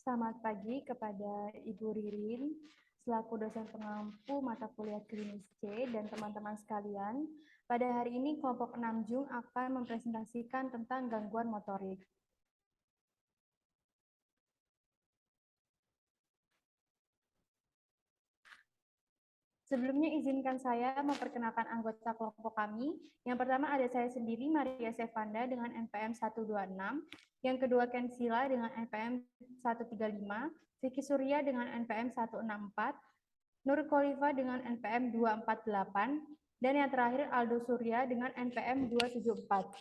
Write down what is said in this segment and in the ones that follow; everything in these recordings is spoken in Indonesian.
Selamat pagi kepada Ibu Ririn, selaku dosen pengampu mata kuliah klinis C dan teman-teman sekalian. Pada hari ini kelompok 6 Jung akan mempresentasikan tentang gangguan motorik. Sebelumnya izinkan saya memperkenalkan anggota kelompok kami. Yang pertama ada saya sendiri, Maria Sevanda dengan NPM 126. Yang kedua Kensila dengan NPM 135. Vicky Surya dengan NPM 164. Nur Kholifa dengan NPM 248. Dan yang terakhir Aldo Surya dengan NPM 274.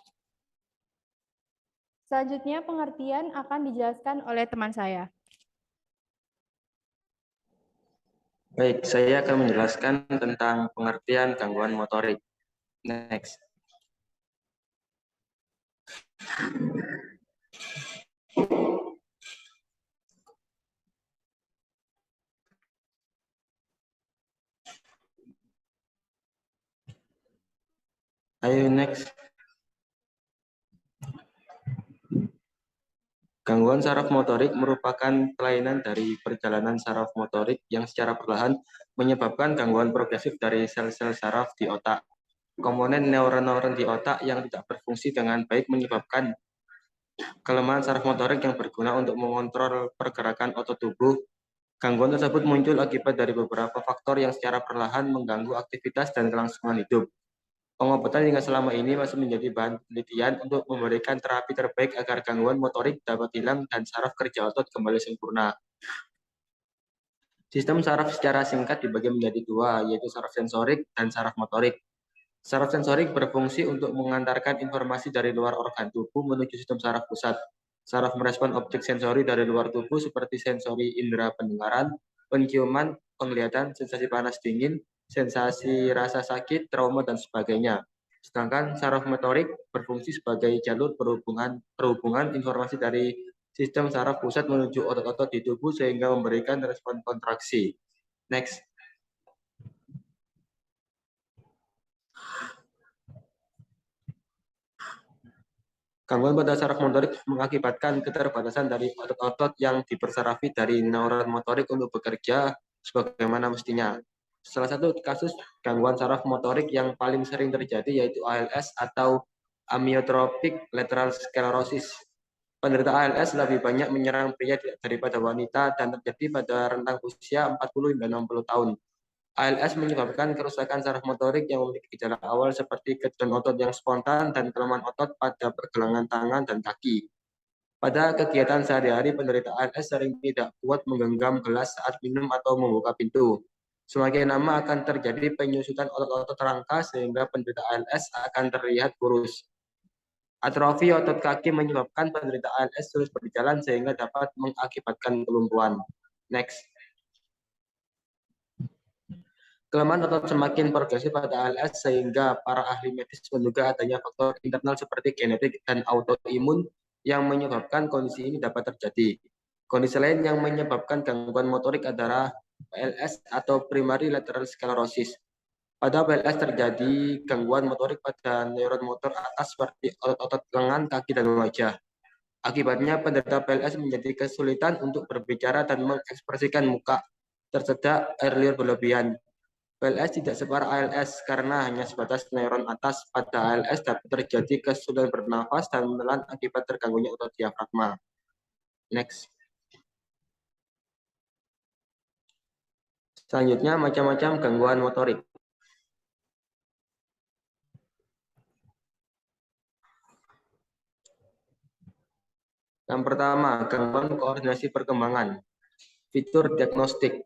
Selanjutnya pengertian akan dijelaskan oleh teman saya. Baik, saya akan menjelaskan tentang pengertian gangguan motorik. Next. Ayo next. Gangguan saraf motorik merupakan kelainan dari perjalanan saraf motorik yang secara perlahan menyebabkan gangguan progresif dari sel-sel saraf di otak. Komponen neuron-neuron di otak yang tidak berfungsi dengan baik menyebabkan kelemahan saraf motorik yang berguna untuk mengontrol pergerakan otot tubuh. Gangguan tersebut muncul akibat dari beberapa faktor yang secara perlahan mengganggu aktivitas dan kelangsungan hidup. Pengobatan hingga selama ini masih menjadi bahan penelitian untuk memberikan terapi terbaik agar gangguan motorik dapat hilang dan saraf kerja otot kembali sempurna. Sistem saraf secara singkat dibagi menjadi dua, yaitu saraf sensorik dan saraf motorik. Saraf sensorik berfungsi untuk mengantarkan informasi dari luar organ tubuh menuju sistem saraf pusat. Saraf merespon objek sensori dari luar tubuh seperti sensori indera pendengaran, penciuman, penglihatan, sensasi panas dingin, sensasi rasa sakit, trauma, dan sebagainya. Sedangkan saraf motorik berfungsi sebagai jalur perhubungan informasi dari sistem saraf pusat menuju otot-otot di tubuh sehingga memberikan respon kontraksi. Next. Gangguan pada saraf motorik mengakibatkan keterbatasan dari otot-otot yang dipersarafi dari neuron motorik untuk bekerja sebagaimana mestinya. Salah satu kasus gangguan saraf motorik yang paling sering terjadi yaitu ALS atau amyotrophic lateral sclerosis. Penderita ALS lebih banyak menyerang pria daripada wanita dan terjadi pada rentang usia 40 hingga 60 tahun. ALS menyebabkan kerusakan saraf motorik yang memiliki gejala awal seperti kejutan otot yang spontan dan kelemahan otot pada pergelangan tangan dan kaki. Pada kegiatan sehari-hari, penderita ALS sering tidak kuat menggenggam gelas saat minum atau membuka pintu. Semakin lama akan terjadi penyusutan otot-otot rangka sehingga penderita ALS akan terlihat kurus. Atrofi otot kaki menyebabkan penderita ALS terus berjalan sehingga dapat mengakibatkan kelumpuhan. Next. Kelemahan otot semakin progresif pada ALS sehingga para ahli medis menduga adanya faktor internal seperti genetik dan autoimun yang menyebabkan kondisi ini dapat terjadi. Kondisi lain yang menyebabkan gangguan motorik adalah PLS atau primary lateral sclerosis. Pada PLS terjadi gangguan motorik pada neuron motor atas seperti otot-otot lengan, kaki, dan wajah. Akibatnya penderita PLS menjadi kesulitan untuk berbicara dan mengekspresikan muka, tersedak air liur berlebihan. PLS tidak separah ALS karena hanya sebatas neuron atas. Pada ALS dapat terjadi kesulitan bernafas dan menelan akibat terganggunya otot diafragma. Next. Selanjutnya macam-macam gangguan motorik. Yang pertama, gangguan koordinasi perkembangan. Fitur diagnostik.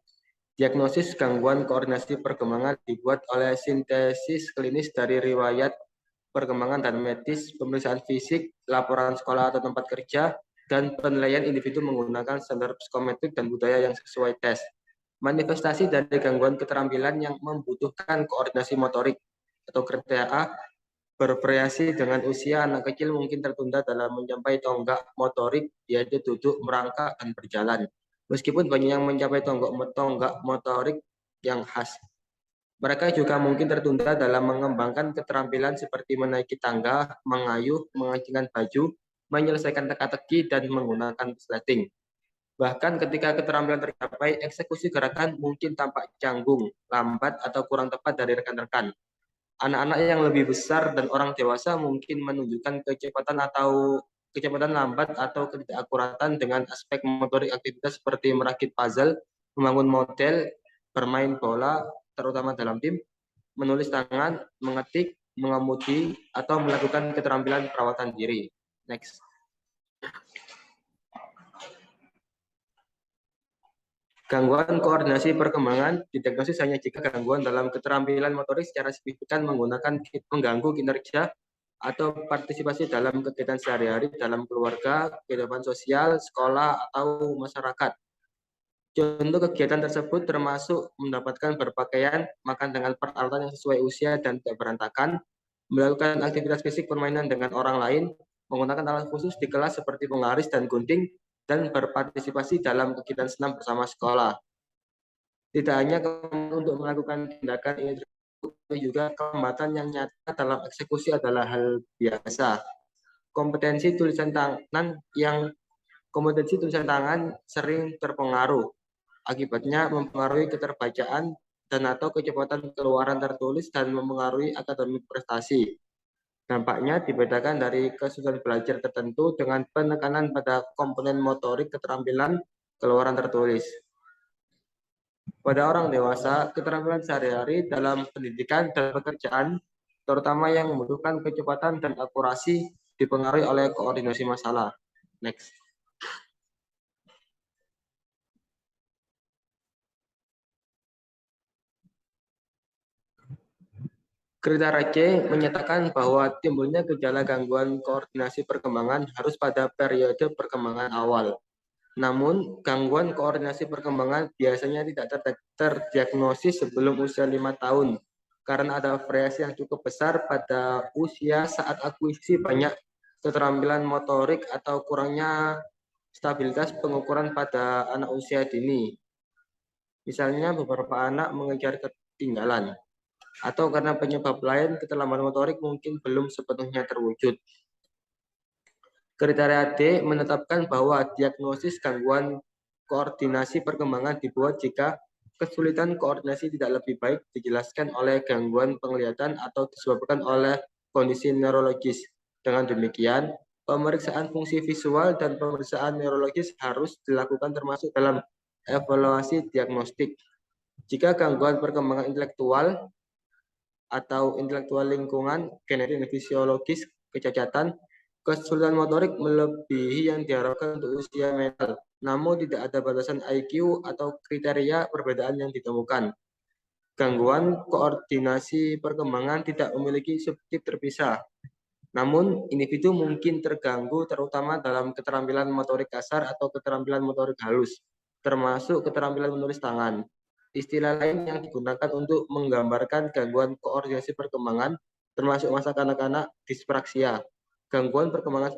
Diagnosis gangguan koordinasi perkembangan dibuat oleh sintesis klinis dari riwayat perkembangan dan medis, pemeriksaan fisik, laporan sekolah atau tempat kerja, dan penilaian individu menggunakan standar psikometrik dan budaya yang sesuai tes. Manifestasi dari gangguan keterampilan yang membutuhkan koordinasi motorik atau KTA bervariasi dengan usia. Anak kecil mungkin tertunda dalam mencapai tonggak motorik, yaitu duduk, merangkak, dan berjalan. Meskipun banyak yang mencapai tonggak motorik yang khas. Mereka juga mungkin tertunda dalam mengembangkan keterampilan seperti menaiki tangga, mengayuh, mengancingkan baju, menyelesaikan teka-teki, dan menggunakan sleting. Bahkan ketika keterampilan tercapai, eksekusi gerakan mungkin tampak canggung, lambat, atau kurang tepat dari rekan-rekan. Anak-anak yang lebih besar dan orang dewasa mungkin menunjukkan kecepatan lambat atau ketidakakuratan dengan aspek motorik aktivitas seperti merakit puzzle, membangun model, bermain bola, terutama dalam tim, menulis tangan, mengetik, mengemudi, atau melakukan keterampilan perawatan diri. Next. Gangguan koordinasi perkembangan didiagnosis hanya jika gangguan dalam keterampilan motorik secara signifikan mengganggu kinerja atau partisipasi dalam kegiatan sehari-hari dalam keluarga, kehidupan sosial, sekolah, atau masyarakat. Contoh kegiatan tersebut termasuk mendapatkan berpakaian, makan dengan peralatan yang sesuai usia dan tidak berantakan, melakukan aktivitas fisik permainan dengan orang lain, menggunakan alat khusus di kelas seperti penggaris dan gunting, dan berpartisipasi dalam kegiatan senam bersama sekolah. Tidak hanya untuk melakukan tindakan ini, juga kelembatan yang nyata dalam eksekusi adalah hal biasa. Kompetensi tulisan tangan sering terpengaruh. Akibatnya mempengaruhi keterbacaan dan atau kecepatan keluaran tertulis dan mempengaruhi akademik prestasi. Dampaknya dibedakan dari kesulitan belajar tertentu dengan penekanan pada komponen motorik keterampilan keluaran tertulis. Pada orang dewasa, keterampilan sehari-hari dalam pendidikan dan pekerjaan, terutama yang membutuhkan kecepatan dan akurasi, dipengaruhi oleh koordinasi masalah. Next. Kriteria C menyatakan bahwa timbulnya gejala gangguan koordinasi perkembangan harus pada periode perkembangan awal. Namun, gangguan koordinasi perkembangan biasanya tidak terdiagnosis sebelum usia 5 tahun, karena ada variasi yang cukup besar pada usia saat akuisisi banyak keterampilan motorik atau kurangnya stabilitas pengukuran pada anak usia dini. Misalnya, beberapa anak mengejar ketinggalan, atau karena penyebab lain keterlambatan motorik mungkin belum sepenuhnya terwujud. Kriteria D menetapkan bahwa diagnosis gangguan koordinasi perkembangan dibuat jika kesulitan koordinasi tidak lebih baik dijelaskan oleh gangguan penglihatan atau disebabkan oleh kondisi neurologis. Dengan demikian, pemeriksaan fungsi visual dan pemeriksaan neurologis harus dilakukan termasuk dalam evaluasi diagnostik. Jika gangguan perkembangan intelektual atau intelektual lingkungan, genetik dan fisiologis, kecacatan, kesulitan motorik melebihi yang diharapkan untuk usia mental, namun tidak ada batasan IQ atau kriteria perbedaan yang ditemukan. Gangguan koordinasi perkembangan tidak memiliki subtip terpisah, namun individu mungkin terganggu terutama dalam keterampilan motorik kasar atau keterampilan motorik halus, termasuk keterampilan menulis tangan. Istilah lain yang digunakan untuk menggambarkan gangguan koordinasi perkembangan termasuk masa kanak-kanak dispraksia, gangguan perkembangan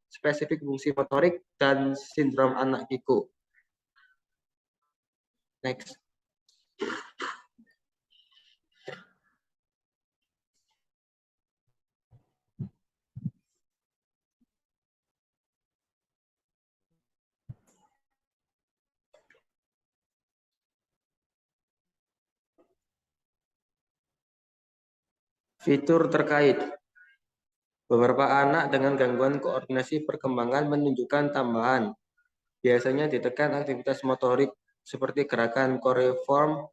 spesifik fungsi motorik, dan sindrom anak kikuk. Next. Fitur terkait. Beberapa anak dengan gangguan koordinasi perkembangan menunjukkan tambahan. Biasanya ditekan aktivitas motorik seperti gerakan koreiform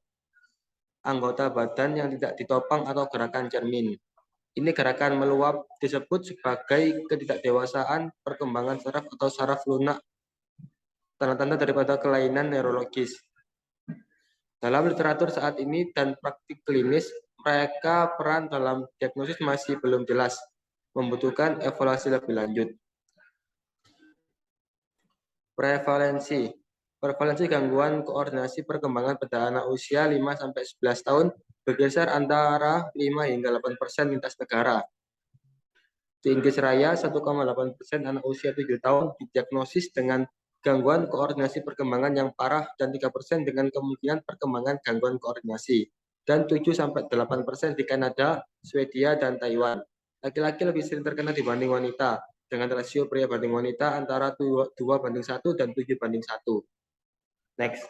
anggota badan yang tidak ditopang atau gerakan cermin. Ini gerakan meluap disebut sebagai ketidakdewasaan perkembangan saraf atau saraf lunak, tanda-tanda daripada kelainan neurologis. Dalam literatur saat ini dan praktik klinis, mereka peran dalam diagnosis masih belum jelas, membutuhkan evaluasi lebih lanjut. Prevalensi. Prevalensi gangguan koordinasi perkembangan pada anak usia 5-11 tahun bergeser antara 5 hingga 8% lintas negara. Di Inggris Raya, 1,8% anak usia 7 tahun didiagnosis dengan gangguan koordinasi perkembangan yang parah dan 3% dengan kemungkinan perkembangan gangguan koordinasi. Dan 7-8% di Kanada, Swedia, dan Taiwan. Laki-laki lebih sering terkena dibanding wanita, dengan rasio pria banding wanita antara 2:1 dan 7:1. Next.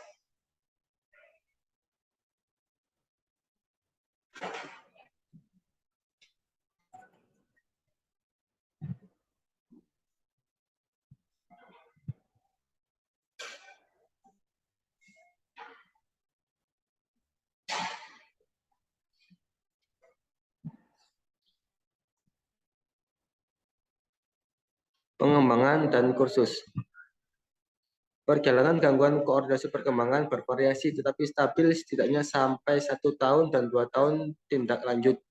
Pengembangan dan kursus. Perjalanan gangguan koordinasi perkembangan bervariasi tetapi stabil setidaknya sampai 1 tahun dan 2 tahun tindak lanjut.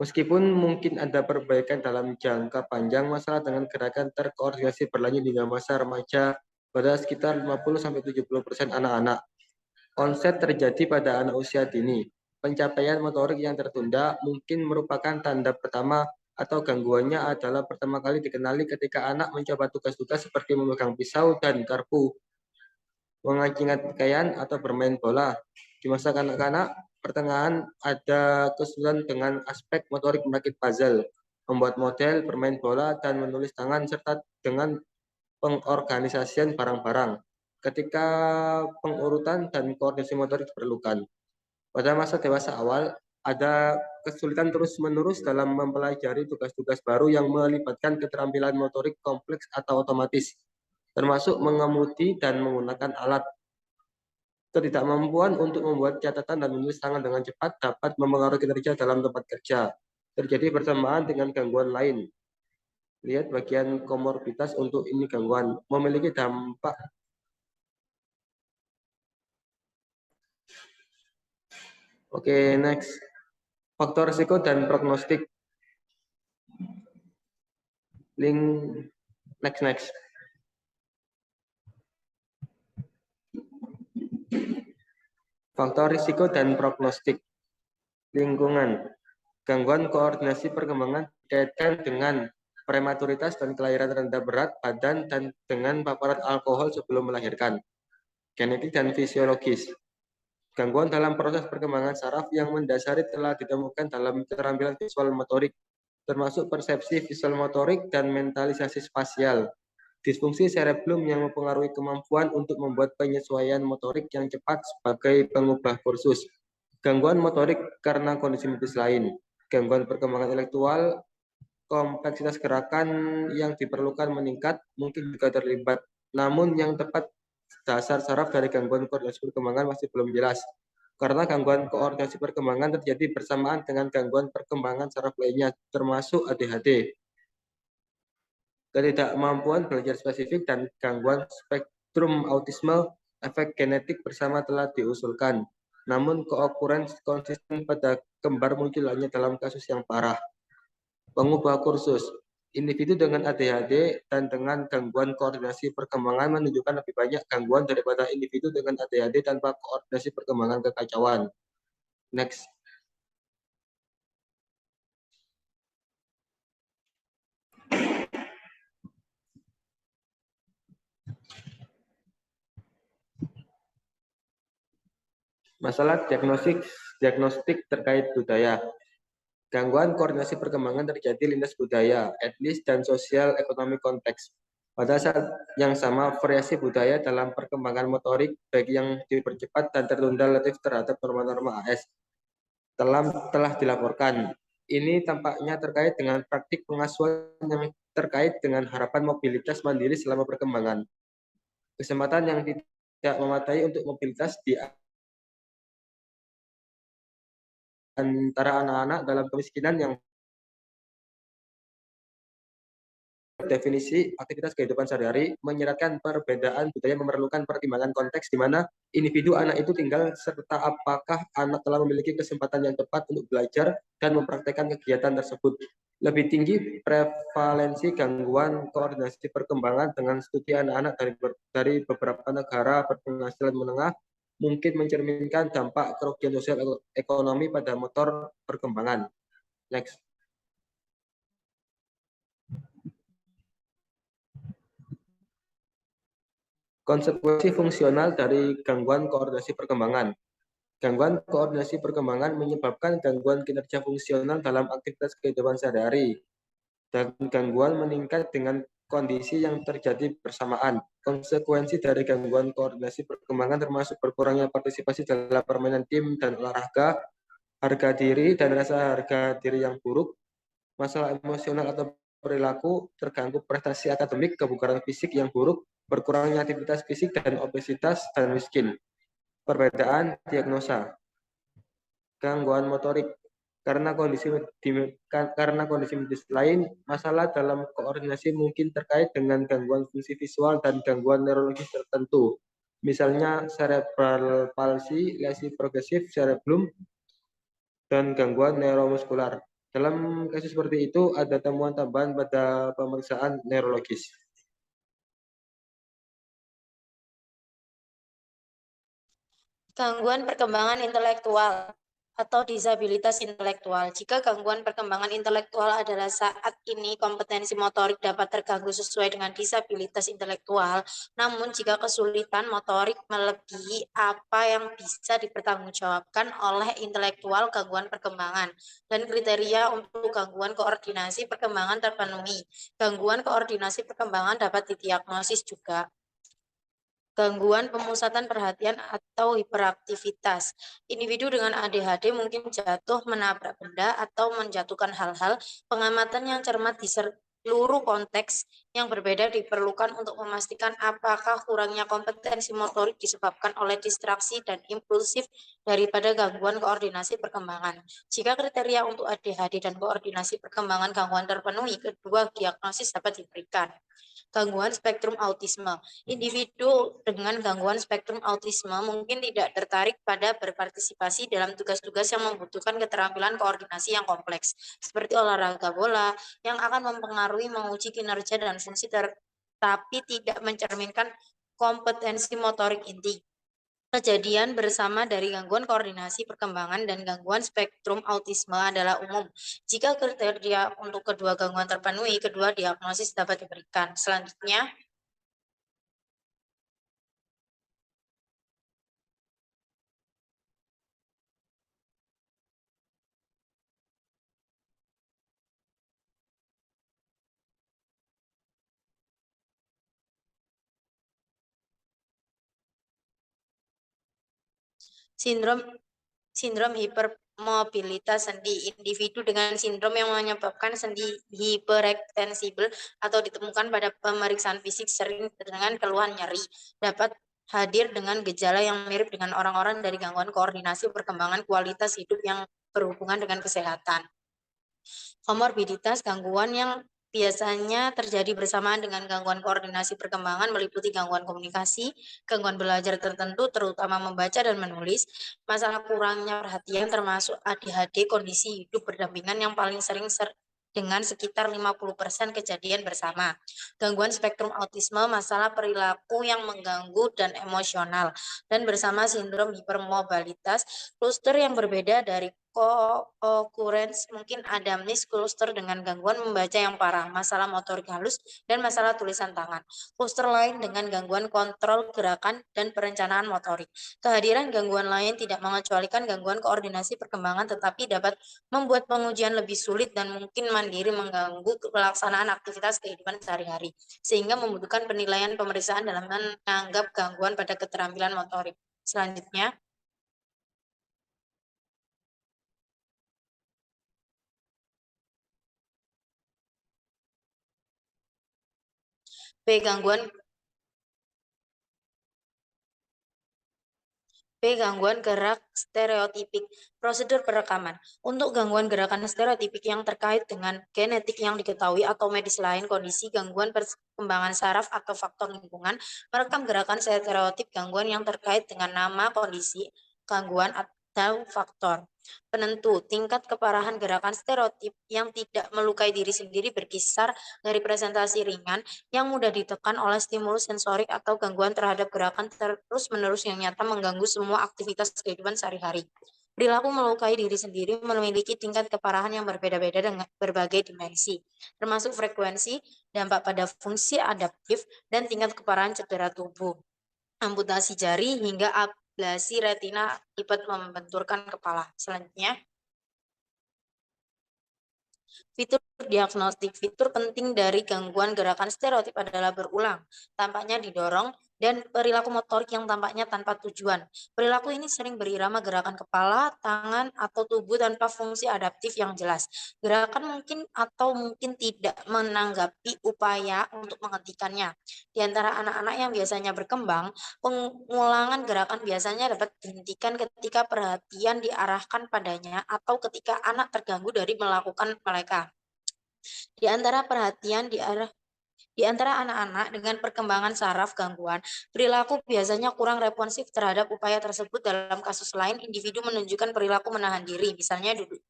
Meskipun mungkin ada perbaikan dalam jangka panjang, masalah dengan gerakan terkoordinasi berlanjut hingga masa remaja pada sekitar 50-70% anak-anak. Onset terjadi pada anak usia dini. Pencapaian motorik yang tertunda mungkin merupakan tanda pertama atau gangguannya adalah pertama kali dikenali ketika anak mencoba tugas-tugas seperti memegang pisau dan garpu, mengancingkan pakaian, atau bermain bola. Di masa kanak-kanak, pertengahan ada kesulitan dengan aspek motorik merakit puzzle, membuat model, bermain bola, dan menulis tangan, serta dengan pengorganisasian barang-barang. Ketika pengurutan dan koordinasi motorik diperlukan. Pada masa dewasa awal, ada kesulitan terus-menerus dalam mempelajari tugas-tugas baru yang melibatkan keterampilan motorik kompleks atau otomatis, termasuk mengemudi dan menggunakan alat. Ketidakmampuan untuk membuat catatan dan menulis tangan dengan cepat dapat mempengaruhi kinerja dalam tempat kerja. Terjadi bersamaan dengan gangguan lain. Lihat bagian komorbiditas untuk ini gangguan. Memiliki dampak. Oke, next. Faktor risiko dan prognostik. Link next. Faktor risiko dan prognostik. Lingkungan. Gangguan koordinasi perkembangan dikaitkan dengan prematuritas dan kelahiran rendah berat badan dan dengan paparan alkohol sebelum melahirkan. Genetik dan fisiologis. Gangguan dalam proses perkembangan saraf yang mendasari telah ditemukan dalam keterampilan visual motorik, termasuk persepsi visual motorik dan mentalisasi spasial. Disfungsi cerebellum yang mempengaruhi kemampuan untuk membuat penyesuaian motorik yang cepat sebagai pengubah kursus. Gangguan motorik karena kondisi medis lain. Gangguan perkembangan intelektual, kompleksitas gerakan yang diperlukan meningkat, mungkin juga terlibat. Namun yang tepat dasar saraf dari gangguan koordinasi perkembangan masih belum jelas. Karena gangguan koordinasi perkembangan terjadi bersamaan dengan gangguan perkembangan saraf lainnya, termasuk ADHD. Ketidakmampuan belajar spesifik dan gangguan spektrum autisme, efek genetik bersama telah diusulkan. Namun keukuran konsisten pada kembar muncul hanya dalam kasus yang parah. Pengubah kursus. Individu dengan ADHD dan dengan gangguan koordinasi perkembangan menunjukkan lebih banyak gangguan daripada individu dengan ADHD tanpa koordinasi perkembangan kekacauan. Next. Masalah diagnostik terkait budaya. Gangguan koordinasi perkembangan terjadi lintas budaya, etnis, dan sosial ekonomi konteks. Pada saat yang sama, variasi budaya dalam perkembangan motorik, baik yang dipercepat dan tertunda relatif terhadap norma-norma AS, telah dilaporkan. Ini tampaknya terkait dengan praktik pengasuhan yang terkait dengan harapan mobilitas mandiri selama perkembangan. Kesempatan yang tidak memadai untuk mobilitas di antara anak-anak dalam kemiskinan yang definisi aktivitas kehidupan sehari-hari menyeratkan perbedaan budaya memerlukan pertimbangan konteks di mana individu anak itu tinggal serta apakah anak telah memiliki kesempatan yang tepat untuk belajar dan mempraktekkan kegiatan tersebut. Lebih tinggi prevalensi gangguan koordinasi perkembangan dengan studi anak-anak dari beberapa negara berpenghasilan menengah mungkin mencerminkan dampak kerugian sosial ekonomi pada motor perkembangan. Next. Konsekuensi fungsional dari gangguan koordinasi perkembangan. Gangguan koordinasi perkembangan menyebabkan gangguan kinerja fungsional dalam aktivitas kehidupan sehari-hari. dan gangguan meningkat dengan kondisi yang terjadi bersamaan. Konsekuensi dari gangguan koordinasi perkembangan termasuk berkurangnya partisipasi dalam permainan tim dan olahraga, harga diri dan rasa harga diri yang buruk, masalah emosional atau perilaku, terganggu prestasi akademik, kebugaran fisik yang buruk, berkurangnya aktivitas fisik dan obesitas dan miskin. Perbedaan diagnosa. Gangguan motorik karena kondisi medis lain, masalah dalam koordinasi mungkin terkait dengan gangguan fungsi visual dan gangguan neurologis tertentu. Misalnya cerebral palsy, lesi progresif cerebellum, dan gangguan neuromuskular. Dalam kasus seperti itu, ada temuan tambahan pada pemeriksaan neurologis. Gangguan perkembangan intelektual atau disabilitas intelektual. Jika gangguan perkembangan intelektual adalah saat ini kompetensi motorik dapat terganggu sesuai dengan disabilitas intelektual, namun jika kesulitan motorik melebihi apa yang bisa dipertanggungjawabkan oleh intelektual gangguan perkembangan dan kriteria untuk gangguan koordinasi perkembangan terpenuhi. Gangguan koordinasi perkembangan dapat didiagnosis juga. Gangguan pemusatan perhatian atau hiperaktivitas. Individu dengan ADHD mungkin jatuh, menabrak benda, atau menjatuhkan hal-hal. Pengamatan yang cermat di seluruh konteks yang berbeda diperlukan untuk memastikan apakah kurangnya kompetensi motorik disebabkan oleh distraksi dan impulsif daripada gangguan koordinasi perkembangan. Jika kriteria untuk ADHD dan koordinasi perkembangan gangguan terpenuhi, kedua diagnosis dapat diberikan. Gangguan spektrum autisme. Individu dengan gangguan spektrum autisme mungkin tidak tertarik pada berpartisipasi dalam tugas-tugas yang membutuhkan keterampilan koordinasi yang kompleks, seperti olahraga bola, yang akan mempengaruhi menguji kinerja dan fungsi tapi tidak mencerminkan kompetensi motorik inti. Kejadian bersama dari gangguan koordinasi perkembangan dan gangguan spektrum autisme adalah umum. Jika kriteria untuk kedua gangguan terpenuhi, kedua diagnosis dapat diberikan. Selanjutnya, sindrom hipermobilitas sendi. Individu dengan sindrom yang menyebabkan sendi hiperektensibel atau ditemukan pada pemeriksaan fisik sering dengan keluhan nyeri dapat hadir dengan gejala yang mirip dengan orang-orang dari gangguan koordinasi perkembangan kualitas hidup yang berhubungan dengan kesehatan. Komorbiditas gangguan yang biasanya terjadi bersamaan dengan gangguan koordinasi perkembangan meliputi gangguan komunikasi, gangguan belajar tertentu terutama membaca dan menulis, masalah kurangnya perhatian termasuk ADHD, kondisi hidup berdampingan yang paling sering dengan sekitar 50% kejadian bersama. Gangguan spektrum autisme, masalah perilaku yang mengganggu dan emosional, dan bersama sindrom hipermobilitas, kluster yang berbeda dari co-occurrence mungkin ada cluster dengan gangguan membaca yang parah, masalah motorik halus, dan masalah tulisan tangan. Kluster lain dengan gangguan kontrol gerakan dan perencanaan motorik. Kehadiran gangguan lain tidak mengecualikan gangguan koordinasi perkembangan tetapi dapat membuat pengujian lebih sulit dan mungkin mandiri mengganggu pelaksanaan aktivitas kehidupan sehari-hari, sehingga membutuhkan penilaian pemeriksaan dalam menganggap gangguan pada keterampilan motorik. Selanjutnya, B. Gangguan gerak stereotipik. Prosedur perekaman. Untuk gangguan gerakan stereotipik yang terkait dengan genetik yang diketahui atau medis lain, kondisi gangguan perkembangan saraf atau faktor lingkungan, merekam gerakan stereotip gangguan yang terkait dengan nama, kondisi, gangguan, atau faktor. Penentu, tingkat keparahan gerakan stereotip yang tidak melukai diri sendiri berkisar dari presentasi ringan yang mudah ditekan oleh stimulus sensorik atau gangguan terhadap gerakan terus-menerus yang nyata mengganggu semua aktivitas kehidupan sehari-hari. Perilaku melukai diri sendiri memiliki tingkat keparahan yang berbeda-beda dengan berbagai dimensi, termasuk frekuensi, dampak pada fungsi adaptif, dan tingkat keparahan cedera tubuh. Amputasi jari hingga ablasi retina akibat membenturkan kepala. Selanjutnya, Fitur diagnostik, fitur penting dari gangguan gerakan stereotip adalah berulang, tampaknya didorong, dan perilaku motorik yang tampaknya tanpa tujuan. Perilaku ini sering berirama gerakan kepala, tangan, atau tubuh tanpa fungsi adaptif yang jelas. Gerakan mungkin atau mungkin tidak menanggapi upaya untuk menghentikannya. Di antara anak-anak yang biasanya berkembang, pengulangan gerakan biasanya dapat dihentikan ketika perhatian diarahkan padanya atau ketika anak terganggu dari melakukan mereka. Di antara anak-anak dengan perkembangan saraf gangguan, perilaku biasanya kurang responsif terhadap upaya tersebut. Dalam kasus lain, individu menunjukkan perilaku menahan diri, misalnya duduk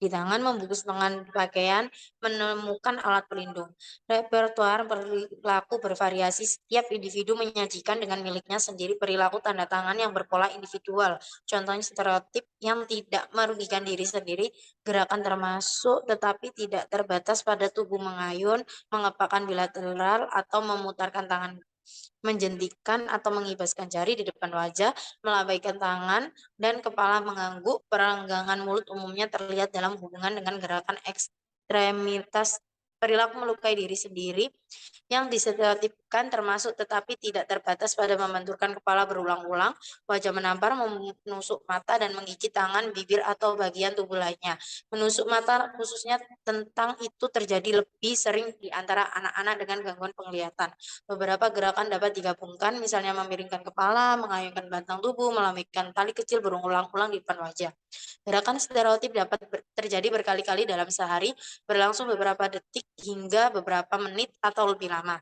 di tangan, membungkus lengan pakaian, menemukan alat pelindung. Repertoar perilaku bervariasi. Setiap individu menyajikan dengan miliknya sendiri perilaku tanda tangan yang berpola individual. Contohnya stereotip yang tidak merugikan diri sendiri, gerakan termasuk tetapi tidak terbatas pada tubuh mengayun, mengepakkan bilateral, atau memutarkan tangan, menjentikan atau mengibaskan jari di depan wajah, melambaikan tangan dan kepala mengangguk. Perenggangan mulut umumnya terlihat dalam hubungan dengan gerakan ekstremitas. Perilaku melukai diri sendiri yang distereotipkan termasuk tetapi tidak terbatas pada membenturkan kepala berulang-ulang, wajah menampar, menusuk mata, dan menggigit tangan, bibir, atau bagian tubuh lainnya. Menusuk mata khususnya tentang itu terjadi lebih sering di antara anak-anak dengan gangguan penglihatan. Beberapa gerakan dapat digabungkan, misalnya memiringkan kepala, mengayunkan batang tubuh, melambaikan tali kecil berulang-ulang di depan wajah. Gerakan stereotip dapat terjadi berkali-kali dalam sehari, berlangsung beberapa detik hingga beberapa menit atau lebih lama.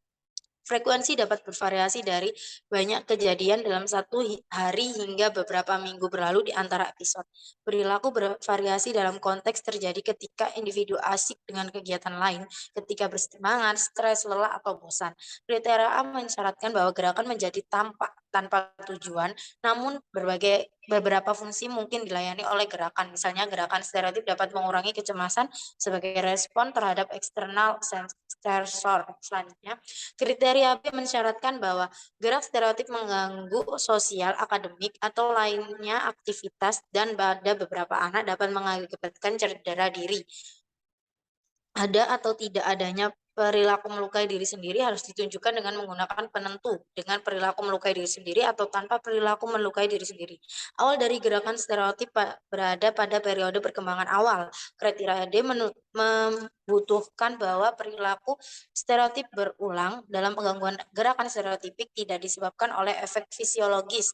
Frekuensi dapat bervariasi dari banyak kejadian dalam satu hari hingga beberapa minggu berlalu di antara episode. Perilaku bervariasi dalam konteks terjadi ketika individu asik dengan kegiatan lain, ketika bersemangat, stres, lelah, atau bosan. Kriteria mensyaratkan bahwa gerakan menjadi tampak tanpa tujuan, namun beberapa fungsi mungkin dilayani oleh gerakan. Misalnya gerakan stereotip dapat mengurangi kecemasan sebagai respon terhadap eksternal stressor. Selanjutnya, kriteria B mensyaratkan bahwa gerak stereotip mengganggu sosial, akademik, atau lainnya aktivitas, dan pada beberapa anak dapat mengakibatkan cedera diri. Ada atau tidak adanya perilaku melukai diri sendiri harus ditunjukkan dengan menggunakan penentu, dengan perilaku melukai diri sendiri atau tanpa perilaku melukai diri sendiri. Awal dari gerakan stereotip berada pada periode perkembangan awal. Kriteria D membutuhkan bahwa perilaku stereotip berulang dalam penggangguan gerakan stereotipik tidak disebabkan oleh efek fisiologis,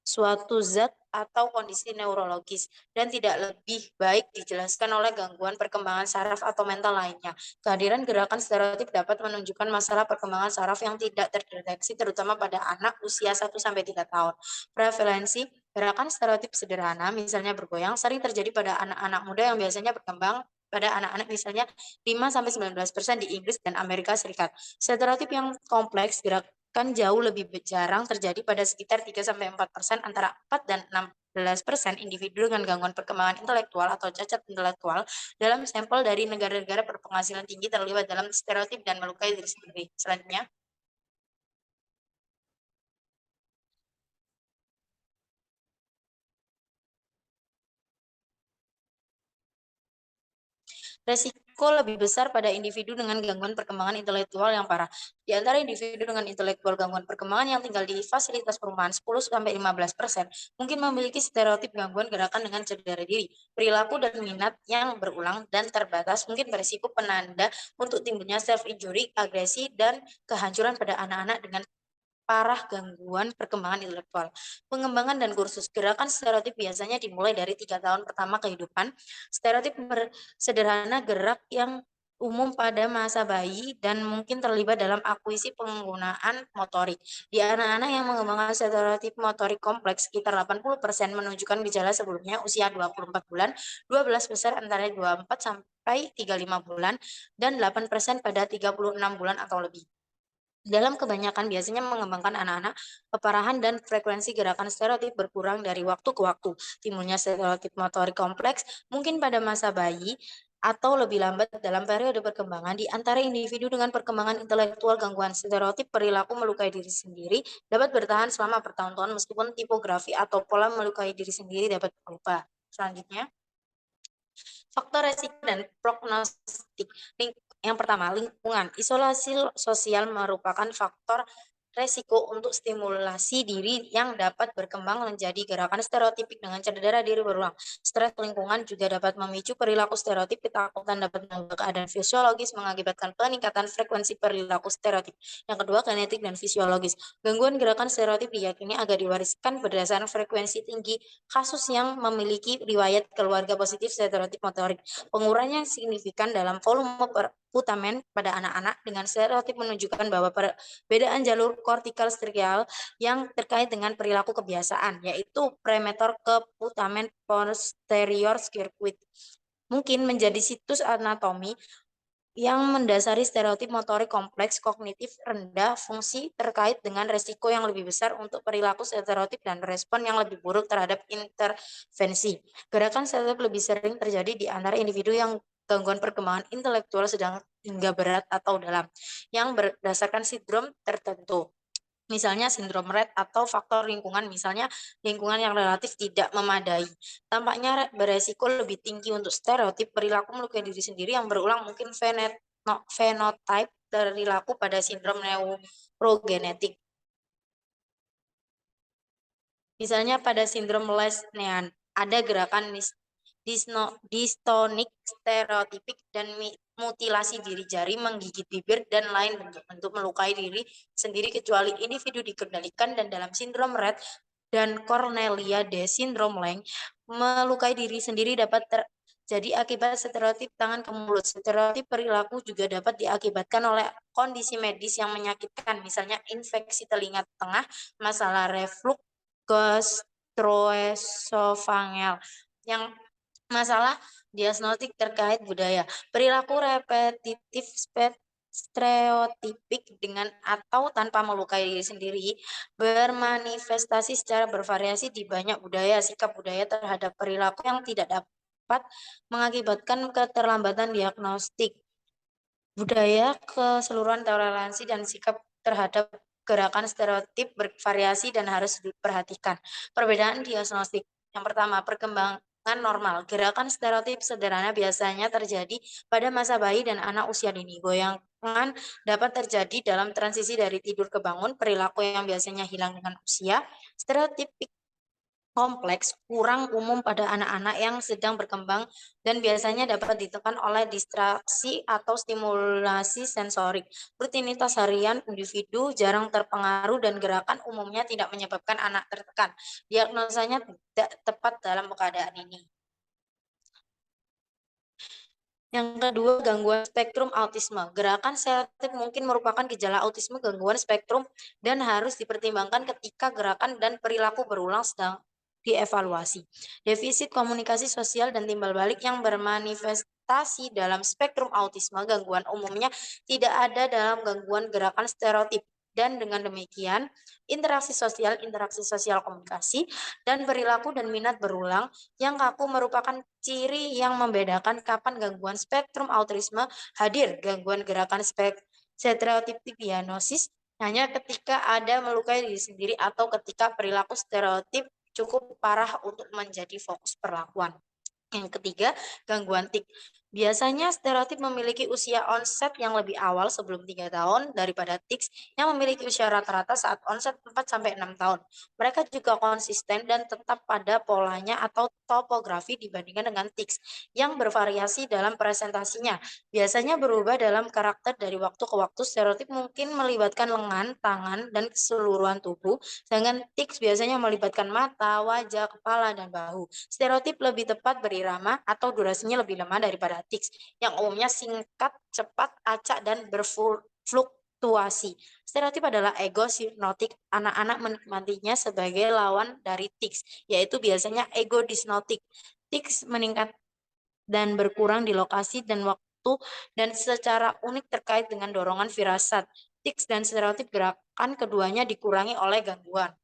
suatu zat atau kondisi neurologis, dan tidak lebih baik dijelaskan oleh gangguan perkembangan saraf atau mental lainnya. Kehadiran gerakan stereotip dapat menunjukkan masalah perkembangan saraf yang tidak terdeteksi, terutama pada anak usia 1-3 tahun. Prevalensi gerakan stereotip sederhana, misalnya bergoyang, sering terjadi pada anak-anak muda yang biasanya berkembang pada anak-anak, misalnya 5-19% di Inggris dan Amerika Serikat. Stereotip yang kompleks kan jauh lebih jarang terjadi pada sekitar 3-4%, antara 4 dan 16% individu dengan gangguan perkembangan intelektual atau cacat intelektual dalam sampel dari negara-negara berpenghasilan tinggi terlibat dalam stereotip dan melukai diri sendiri. Selanjutnya, resiko lebih besar pada individu dengan gangguan perkembangan intelektual yang parah. Di antara individu dengan intelektual gangguan perkembangan yang tinggal di fasilitas perumahan, 10-15% mungkin memiliki stereotip gangguan gerakan dengan cedera diri, perilaku dan minat yang berulang dan terbatas, mungkin berisiko penanda untuk timbulnya self-injury, agresi, dan kehancuran pada anak-anak dengan parah gangguan perkembangan intelektual. Pengembangan dan kursus gerakan stereotip biasanya dimulai dari 3 tahun pertama kehidupan. Stereotip sederhana gerak yang umum pada masa bayi dan mungkin terlibat dalam akuisisi penggunaan motorik. Di anak-anak yang mengembangkan stereotip motorik kompleks, sekitar 80% menunjukkan gejala sebelumnya usia 24 bulan, 12% antara 24 sampai 35 bulan, dan 8% pada 36 bulan atau lebih. Dalam kebanyakan biasanya mengembangkan anak-anak, keparahan dan frekuensi gerakan stereotip berkurang dari waktu ke waktu. Timbulnya stereotip motorik kompleks mungkin pada masa bayi atau lebih lambat dalam periode perkembangan. Di antara individu dengan perkembangan intelektual, gangguan stereotip perilaku melukai diri sendiri dapat bertahan selama bertahun-tahun meskipun tipografi atau pola melukai diri sendiri dapat berubah. Selanjutnya, Faktor resiko dan prognostik. Yang pertama, lingkungan. Isolasi sosial merupakan faktor resiko untuk stimulasi diri yang dapat berkembang menjadi gerakan stereotipik dengan cedera diri berulang. Stres lingkungan juga dapat memicu perilaku stereotip. Ketakutan dapat mengubah keadaan fisiologis mengakibatkan peningkatan frekuensi perilaku stereotip. Yang kedua, genetik dan fisiologis. Gangguan gerakan stereotip diyakini agak diwariskan berdasarkan frekuensi tinggi kasus yang memiliki riwayat keluarga positif stereotip motorik. Pengurangan yang signifikan dalam volume putamen pada anak-anak dengan stereotip menunjukkan bahwa perbedaan jalur kortikal strial yang terkait dengan perilaku kebiasaan, yaitu premotor ke putamen posterior circuit, mungkin menjadi situs anatomi yang mendasari stereotip motorik kompleks, kognitif rendah, fungsi terkait dengan resiko yang lebih besar untuk perilaku stereotip dan respon yang lebih buruk terhadap intervensi. Gerakan stereotip lebih sering terjadi di antara individu yang gangguan perkembangan intelektual sedang hingga berat atau dalam, yang berdasarkan sindrom tertentu. Misalnya sindrom Rett atau faktor lingkungan, misalnya lingkungan yang relatif tidak memadai. Tampaknya beresiko lebih tinggi untuk stereotip perilaku melukai diri sendiri yang berulang, mungkin fenotype perilaku pada sindrom neurogenetik. Misalnya pada sindrom Les-Nean, ada gerakan distonik stereotipik dan mutilasi diri jari, menggigit bibir, dan lain bentuk-bentuk melukai diri sendiri kecuali individu dikendalikan. Dan dalam sindrom Rett dan Cornelia de sindrom Lang, melukai diri sendiri dapat terjadi akibat stereotip tangan ke mulut. Stereotip perilaku juga dapat diakibatkan oleh kondisi medis yang menyakitkan, misalnya infeksi telinga tengah, masalah reflux gastroesophageal, yang masalah diagnostik terkait budaya, perilaku repetitif stereotipik dengan atau tanpa melukai diri sendiri bermanifestasi secara bervariasi di banyak budaya. Sikap budaya terhadap perilaku yang tidak dapat mengakibatkan keterlambatan diagnostik. Budaya keseluruhan toleransi dan sikap terhadap gerakan stereotip bervariasi dan harus diperhatikan. Perbedaan diagnostik. Yang pertama, perkembangan normal. Gerakan stereotip sederhana biasanya terjadi pada masa bayi dan anak usia dini. Goyangan dapat terjadi dalam transisi dari tidur ke bangun, perilaku yang biasanya hilang dengan usia. Stereotipik kompleks kurang umum pada anak-anak yang sedang berkembang dan biasanya dapat ditekan oleh distraksi atau stimulasi sensorik. Rutinitas harian individu jarang terpengaruh dan gerakan umumnya tidak menyebabkan anak tertekan. Diagnosanya tidak tepat dalam keadaan ini. Yang kedua, gangguan spektrum autisme. Gerakan stereotip mungkin merupakan gejala autisme gangguan spektrum dan harus dipertimbangkan ketika gerakan dan perilaku berulang sedang dievaluasi. Defisit komunikasi sosial dan timbal balik yang bermanifestasi dalam spektrum autisme, gangguan umumnya tidak ada dalam gangguan gerakan stereotip. Dan dengan demikian, interaksi sosial komunikasi, dan perilaku dan minat berulang yang kaku merupakan ciri yang membedakan kapan gangguan spektrum autisme hadir. Gangguan gerakan stereotipik diagnosis hanya ketika ada melukai diri sendiri atau ketika perilaku stereotip cukup parah untuk menjadi fokus perlakuan. Yang ketiga, gangguan tik. Biasanya stereotip memiliki usia onset yang lebih awal sebelum 3 tahun daripada tics yang memiliki usia rata-rata saat onset 4-6 tahun. Mereka juga konsisten dan tetap pada polanya atau topografi dibandingkan dengan tics yang bervariasi dalam presentasinya. Biasanya berubah dalam karakter dari waktu ke waktu. Stereotip mungkin melibatkan lengan, tangan, dan keseluruhan tubuh, sedangkan tics biasanya melibatkan mata, wajah, kepala, dan bahu. Stereotip lebih tepat berirama atau durasinya lebih lemah daripada tics, yang umumnya singkat, cepat, acak, dan berfluktuasi. Stereotip adalah ego sinoptik. Anak-anak menikmatinya sebagai lawan dari tics, yaitu biasanya ego disnotik. Tics meningkat dan berkurang di lokasi dan waktu dan secara unik terkait dengan dorongan firasat. Tics dan stereotip gerakan keduanya dikurangi oleh gangguan.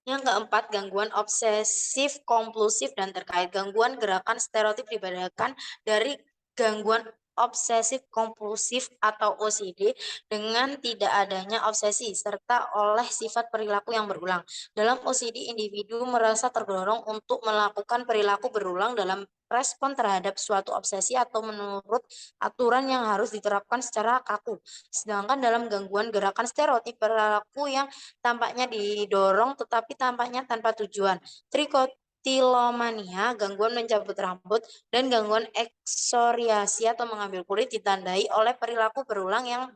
Yang keempat, gangguan obsesif kompulsif dan terkait. Gangguan gerakan stereotip dibedakan dari gangguan obsesif kompulsif atau OCD dengan tidak adanya obsesi serta oleh sifat perilaku yang berulang. Dalam OCD, individu merasa terdorong untuk melakukan perilaku berulang dalam respon terhadap suatu obsesi atau menurut aturan yang harus diterapkan secara kaku. Sedangkan dalam gangguan gerakan stereotip, perilaku yang tampaknya didorong tetapi tampaknya tanpa tujuan. Trichotillomania, gangguan mencabut rambut, dan gangguan eksoriasi atau mengambil kulit ditandai oleh perilaku berulang yang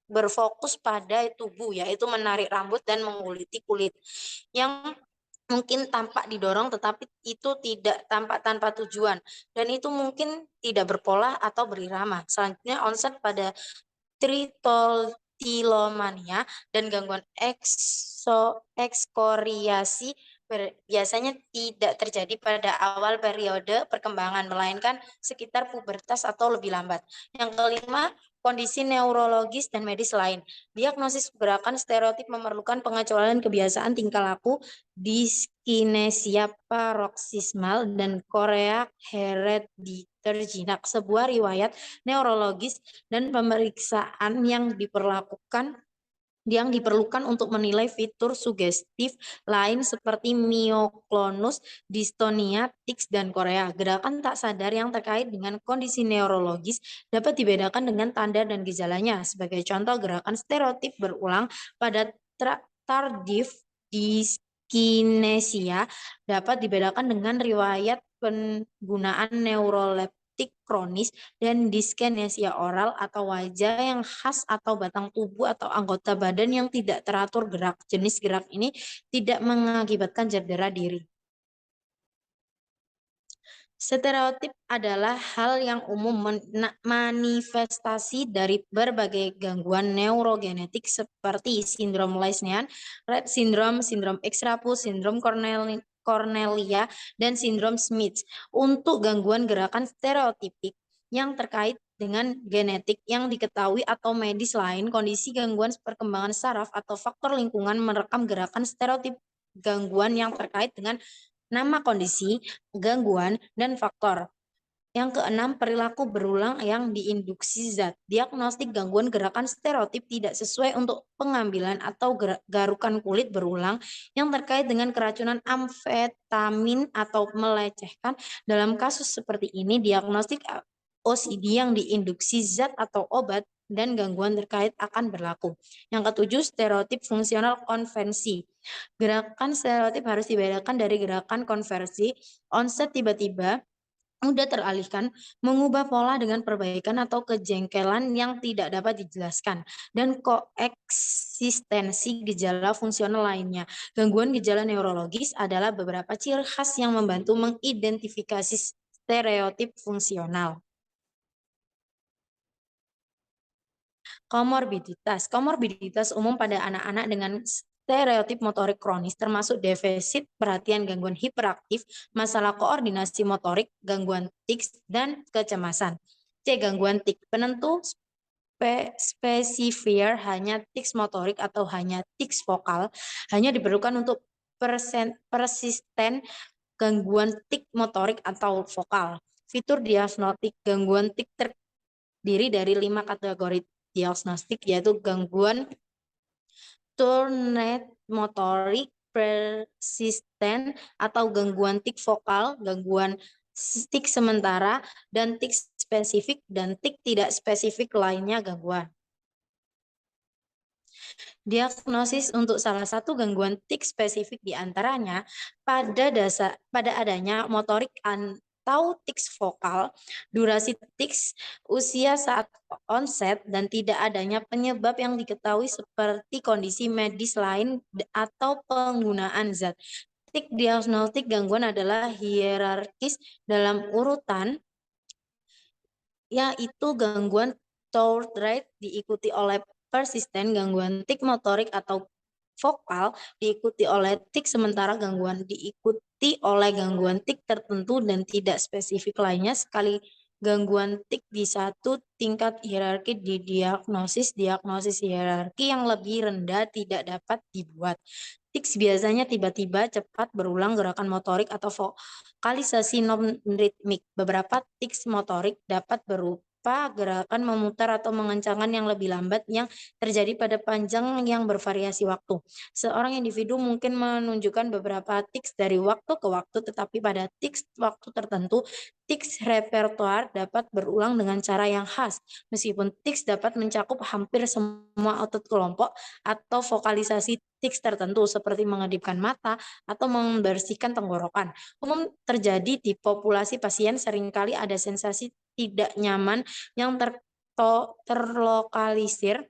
berfokus pada tubuh, yaitu menarik rambut dan menguliti kulit, yang mungkin tampak didorong tetapi itu tidak tampak tanpa tujuan, dan itu mungkin tidak berpola atau berirama. Selanjutnya, onset pada trichotillomania dan gangguan ekskoriasi biasanya tidak terjadi pada awal periode perkembangan, melainkan sekitar pubertas atau lebih lambat. Yang kelima, kondisi neurologis dan medis lain. Diagnosis gerakan stereotip memerlukan pengecualian kebiasaan tingkah laku, diskinesia paroksismal, dan korea herediter jinak. Sebuah riwayat neurologis dan pemeriksaan yang diperlukan untuk menilai fitur sugestif lain seperti mioklonus, distonia, tics, dan korea. Gerakan tak sadar yang terkait dengan kondisi neurologis dapat dibedakan dengan tanda dan gejalanya. Sebagai contoh, gerakan stereotip berulang pada tardif diskinesia dapat dibedakan dengan riwayat penggunaan neuroleptik kronis dan diskinesia oral atau wajah yang khas atau batang tubuh atau anggota badan yang tidak teratur gerak. Jenis gerak ini tidak mengakibatkan cedera diri. Stereotip adalah hal yang umum manifestasi dari berbagai gangguan neurogenetik seperti sindrom Leishman, Rett syndrome, sindrom X-Rampus, sindrom Cornelia, dan sindrom Smith. Untuk gangguan gerakan stereotipik yang terkait dengan genetik yang diketahui atau medis lain, kondisi gangguan perkembangan saraf atau faktor lingkungan merekam gerakan stereotip gangguan yang terkait dengan nama kondisi, gangguan, dan faktor. Yang keenam, perilaku berulang yang diinduksi zat. Diagnostik gangguan gerakan stereotip tidak sesuai untuk pengambilan atau garukan kulit berulang yang terkait dengan keracunan amfetamin atau melecehkan. Dalam kasus seperti ini, diagnostik OCD yang diinduksi zat atau obat dan gangguan terkait akan berlaku. Yang ketujuh, stereotip fungsional konvensi. Gerakan stereotip harus dibedakan dari gerakan konversi. Onset tiba-tiba, mudah teralihkan, mengubah pola dengan perbaikan atau kejengkelan yang tidak dapat dijelaskan, dan koeksistensi gejala fungsional lainnya. Gangguan gejala neurologis adalah beberapa ciri khas yang membantu mengidentifikasi stereotip fungsional. Komorbiditas umum pada anak-anak dengan stereotip motorik kronis termasuk defisit perhatian, gangguan hiperaktif, masalah koordinasi motorik, gangguan tics, dan kecemasan. C. Gangguan tik. Penentu spesifier hanya tics motorik atau hanya tics vokal hanya diperlukan untuk persisten gangguan tik motorik atau vokal. Fitur diagnostik gangguan tik terdiri dari 5 kategori diagnostik, yaitu gangguan turnet motorik persisten atau gangguan tik vokal, gangguan tik sementara, dan tik spesifik, dan tik tidak spesifik lainnya gangguan. Diagnosis untuk salah satu gangguan tik spesifik diantaranya pada adanya motorik atau tics vokal, durasi tics, usia saat onset, dan tidak adanya penyebab yang diketahui seperti kondisi medis lain atau penggunaan zat. Tik diagnostik gangguan adalah hierarkis dalam urutan, yaitu gangguan third rate diikuti oleh persisten, gangguan tik motorik atau vokal diikuti oleh tik sementara, gangguan diikuti oleh gangguan tik tertentu dan tidak spesifik lainnya. Sekali gangguan tik di satu tingkat hierarki di diagnosis hierarki yang lebih rendah tidak dapat dibuat. Tics biasanya tiba-tiba cepat berulang gerakan motorik atau vokalisasi non-ritmik. Beberapa tics motorik dapat berupa berupa gerakan memutar atau mengencangkan yang lebih lambat yang terjadi pada panjang yang bervariasi waktu. Seorang individu mungkin menunjukkan beberapa tics dari waktu ke waktu, tetapi pada tics waktu tertentu, tics repertoire dapat berulang dengan cara yang khas. Meskipun tics dapat mencakup hampir semua otot kelompok atau vokalisasi tics tertentu seperti mengedipkan mata atau membersihkan tenggorokan. Umum terjadi di populasi pasien, seringkali ada sensasi tidak nyaman yang terlokalisir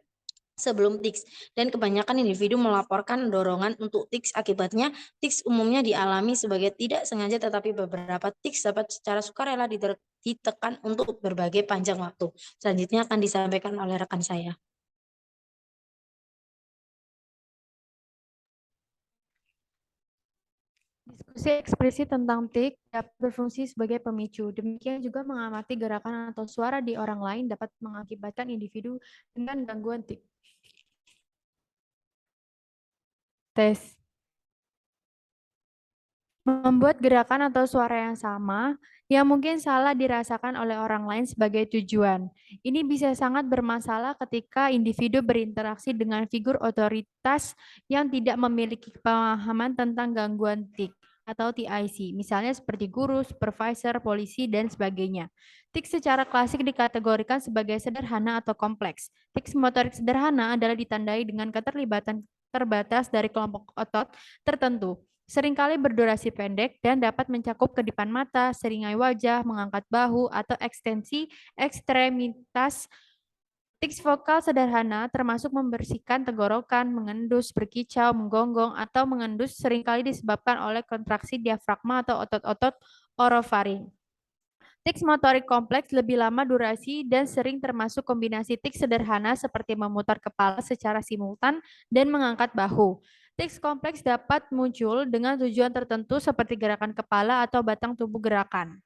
sebelum tics, dan kebanyakan individu melaporkan dorongan untuk tics. Akibatnya, tics umumnya dialami sebagai tidak sengaja, tetapi beberapa tics dapat secara sukarela ditekan untuk berbagai panjang waktu. Selanjutnya akan disampaikan oleh rekan saya. Diskusi ekspresi tentang TIC dapat berfungsi sebagai pemicu. Demikian juga mengamati gerakan atau suara di orang lain dapat mengakibatkan individu dengan gangguan TIC. Tes. Membuat gerakan atau suara yang sama yang mungkin salah dirasakan oleh orang lain sebagai tujuan. Ini bisa sangat bermasalah ketika individu berinteraksi dengan figur otoritas yang tidak memiliki pemahaman tentang gangguan TIC atau TIC, misalnya seperti guru, supervisor, polisi, dan sebagainya. TIC secara klasik dikategorikan sebagai sederhana atau kompleks. TIC motorik sederhana adalah ditandai dengan keterlibatan terbatas dari kelompok otot tertentu, seringkali berdurasi pendek dan dapat mencakup kedipan mata, seringai wajah, mengangkat bahu, atau ekstensi ekstremitas. Tics vokal sederhana termasuk membersihkan tenggorokan, mengendus, berkicau, menggonggong, atau mengendus seringkali disebabkan oleh kontraksi diafragma atau otot-otot orofaring. Tics motorik kompleks lebih lama durasi dan sering termasuk kombinasi tics sederhana seperti memutar kepala secara simultan dan mengangkat bahu. Tics kompleks dapat muncul dengan tujuan tertentu seperti gerakan kepala atau batang tubuh gerakan.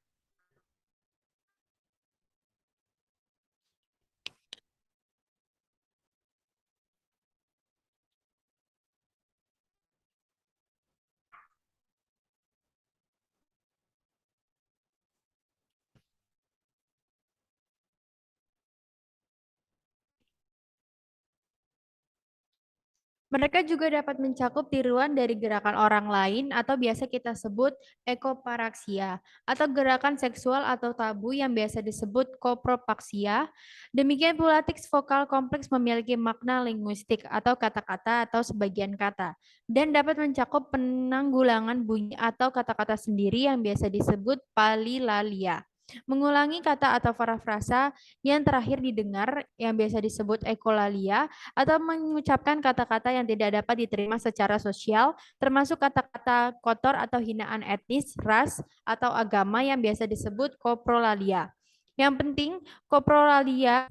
Mereka juga dapat mencakup tiruan dari gerakan orang lain atau biasa kita sebut ekoparaksia, atau gerakan seksual atau tabu yang biasa disebut kopropaksia. Demikian pula tics vokal kompleks memiliki makna linguistik atau kata-kata atau sebagian kata, dan dapat mencakup penanggulangan bunyi atau kata-kata sendiri yang biasa disebut palilalia. Mengulangi kata atau parafrasa yang terakhir didengar yang biasa disebut ekolalia, atau mengucapkan kata-kata yang tidak dapat diterima secara sosial, termasuk kata-kata kotor atau hinaan etnis, ras, atau agama yang biasa disebut koprolalia. Yang penting, koprolalia,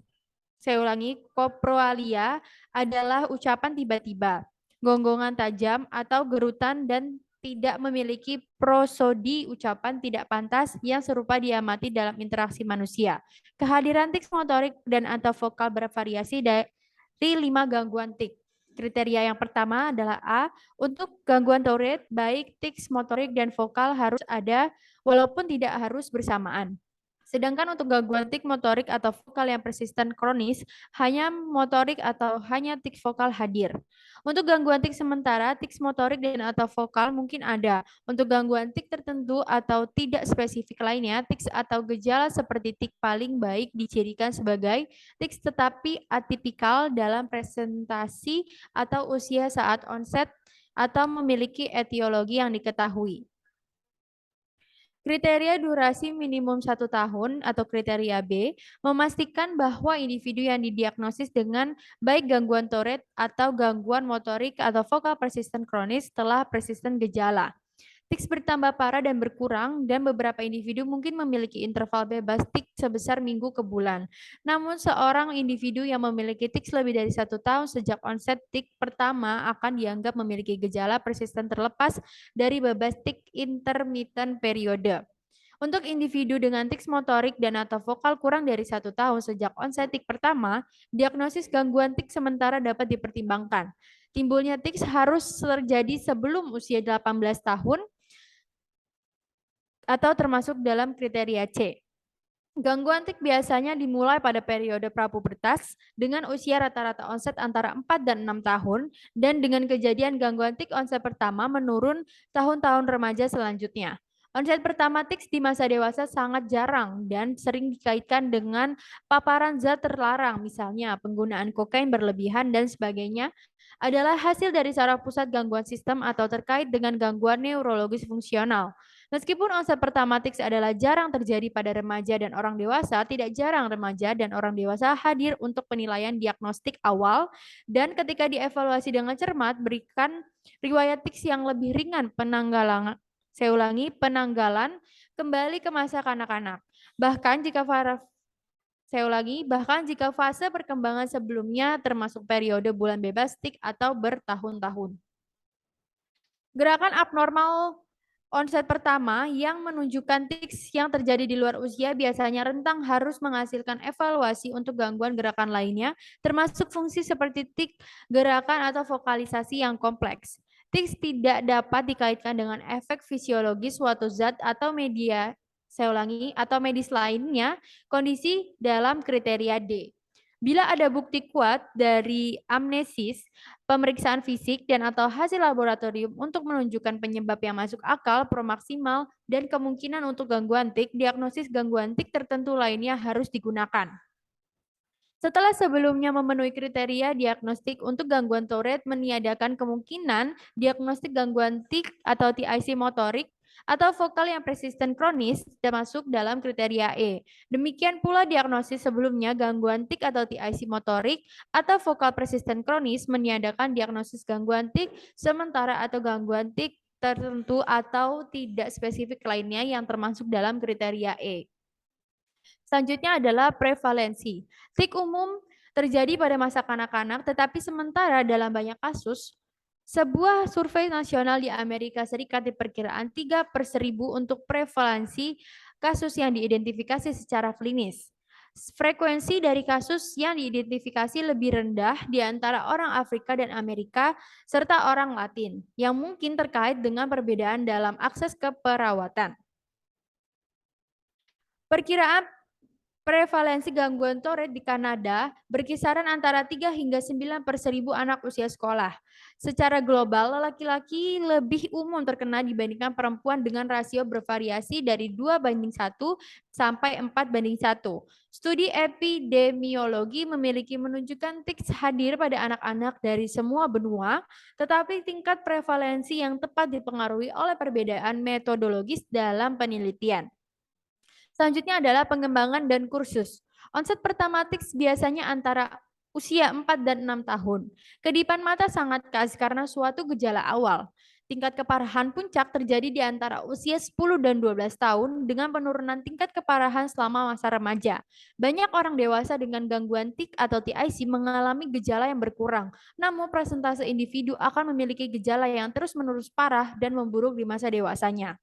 saya ulangi, koprolalia adalah ucapan tiba-tiba, gonggongan tajam, atau gerutan dan tidak memiliki prosodi ucapan tidak pantas yang serupa diamati dalam interaksi manusia. Kehadiran tics motorik dan atau vokal bervariasi dari 5 gangguan TIC. Kriteria yang pertama adalah A, untuk gangguan Tourette, baik tics motorik dan vokal harus ada walaupun tidak harus bersamaan. Sedangkan untuk gangguan tik motorik atau vokal yang persisten kronis, hanya motorik atau hanya tik vokal hadir. Untuk gangguan tik sementara, tik motorik dan atau vokal mungkin ada. Untuk gangguan tik tertentu atau tidak spesifik lainnya, tik atau gejala seperti tik paling baik dicirikan sebagai tik tetapi atipikal dalam presentasi atau usia saat onset atau memiliki etiologi yang diketahui. Kriteria durasi minimum 1 tahun atau kriteria B memastikan bahwa individu yang didiagnosis dengan baik gangguan Tourette atau gangguan motorik atau vokal persisten kronis telah persisten gejala. Tics bertambah parah dan berkurang, dan beberapa individu mungkin memiliki interval bebas tics sebesar minggu ke bulan. Namun, seorang individu yang memiliki tics lebih dari 1 tahun sejak onset tics pertama akan dianggap memiliki gejala persisten terlepas dari bebas tics intermittent periode. Untuk individu dengan tics motorik dan atau vokal kurang dari 1 tahun sejak onset tics pertama, diagnosis gangguan tics sementara dapat dipertimbangkan. Timbulnya tics harus terjadi sebelum usia 18 tahun atau termasuk dalam kriteria C. Gangguan tik biasanya dimulai pada periode prapubertas dengan usia rata-rata onset antara 4 dan 6 tahun dan dengan kejadian gangguan tik onset pertama menurun tahun-tahun remaja selanjutnya. Onset pertama tik di masa dewasa sangat jarang dan sering dikaitkan dengan paparan zat terlarang, misalnya penggunaan kokain berlebihan dan sebagainya, adalah hasil dari saraf pusat gangguan sistem atau terkait dengan gangguan neurologis fungsional. Meskipun onset pertama tics adalah jarang terjadi pada remaja dan orang dewasa, tidak jarang remaja dan orang dewasa hadir untuk penilaian diagnostik awal dan ketika dievaluasi dengan cermat berikan riwayat tics yang lebih ringan penanggalan kembali ke masa kanak-kanak. Bahkan jika fase perkembangan sebelumnya termasuk periode bulan bebas tik atau bertahun-tahun. Gerakan abnormal onset pertama yang menunjukkan tics yang terjadi di luar usia biasanya rentang harus menghasilkan evaluasi untuk gangguan gerakan lainnya, termasuk fungsi seperti tik, gerakan, atau vokalisasi yang kompleks. Tics tidak dapat dikaitkan dengan efek fisiologis suatu zat atau atau medis lainnya, kondisi dalam kriteria D. Bila ada bukti kuat dari amnesis, pemeriksaan fisik dan atau hasil laboratorium untuk menunjukkan penyebab yang masuk akal, promaksimal, dan kemungkinan untuk gangguan tik, diagnosis gangguan tik tertentu lainnya harus digunakan. Setelah sebelumnya memenuhi kriteria diagnostik untuk gangguan Tourette meniadakan kemungkinan diagnostik gangguan tik atau TIC motorik atau vokal yang persisten kronis termasuk dalam kriteria E. Demikian pula diagnosis sebelumnya gangguan tik atau TIC motorik atau vokal persisten kronis meniadakan diagnosis gangguan tik sementara atau gangguan tik tertentu atau tidak spesifik lainnya yang termasuk dalam kriteria E. Selanjutnya adalah prevalensi. Tik umum terjadi pada masa kanak-kanak, tetapi sementara dalam banyak kasus, sebuah survei nasional di Amerika Serikat diperkirakan 3/1000 untuk prevalensi kasus yang diidentifikasi secara klinis. Frekuensi dari kasus yang diidentifikasi lebih rendah di antara orang Afrika dan Amerika serta orang Latin, yang mungkin terkait dengan perbedaan dalam akses ke perawatan. Perkiraan prevalensi gangguan Tourette di Kanada berkisaran antara 3 hingga 9/1000 anak usia sekolah. Secara global, laki-laki lebih umum terkena dibandingkan perempuan dengan rasio bervariasi dari 2:1 sampai 4:1. Studi epidemiologi memiliki menunjukkan tics hadir pada anak-anak dari semua benua, tetapi tingkat prevalensi yang tepat dipengaruhi oleh perbedaan metodologis dalam penelitian. Selanjutnya adalah pengembangan dan kursus. Onset pertama tics biasanya antara usia 4 dan 6 tahun. Kedipan mata sangat khas karena suatu gejala awal. Tingkat keparahan puncak terjadi di antara usia 10 dan 12 tahun dengan penurunan tingkat keparahan selama masa remaja. Banyak orang dewasa dengan gangguan tik atau TIC mengalami gejala yang berkurang, namun persentase individu akan memiliki gejala yang terus-menerus parah dan memburuk di masa dewasanya.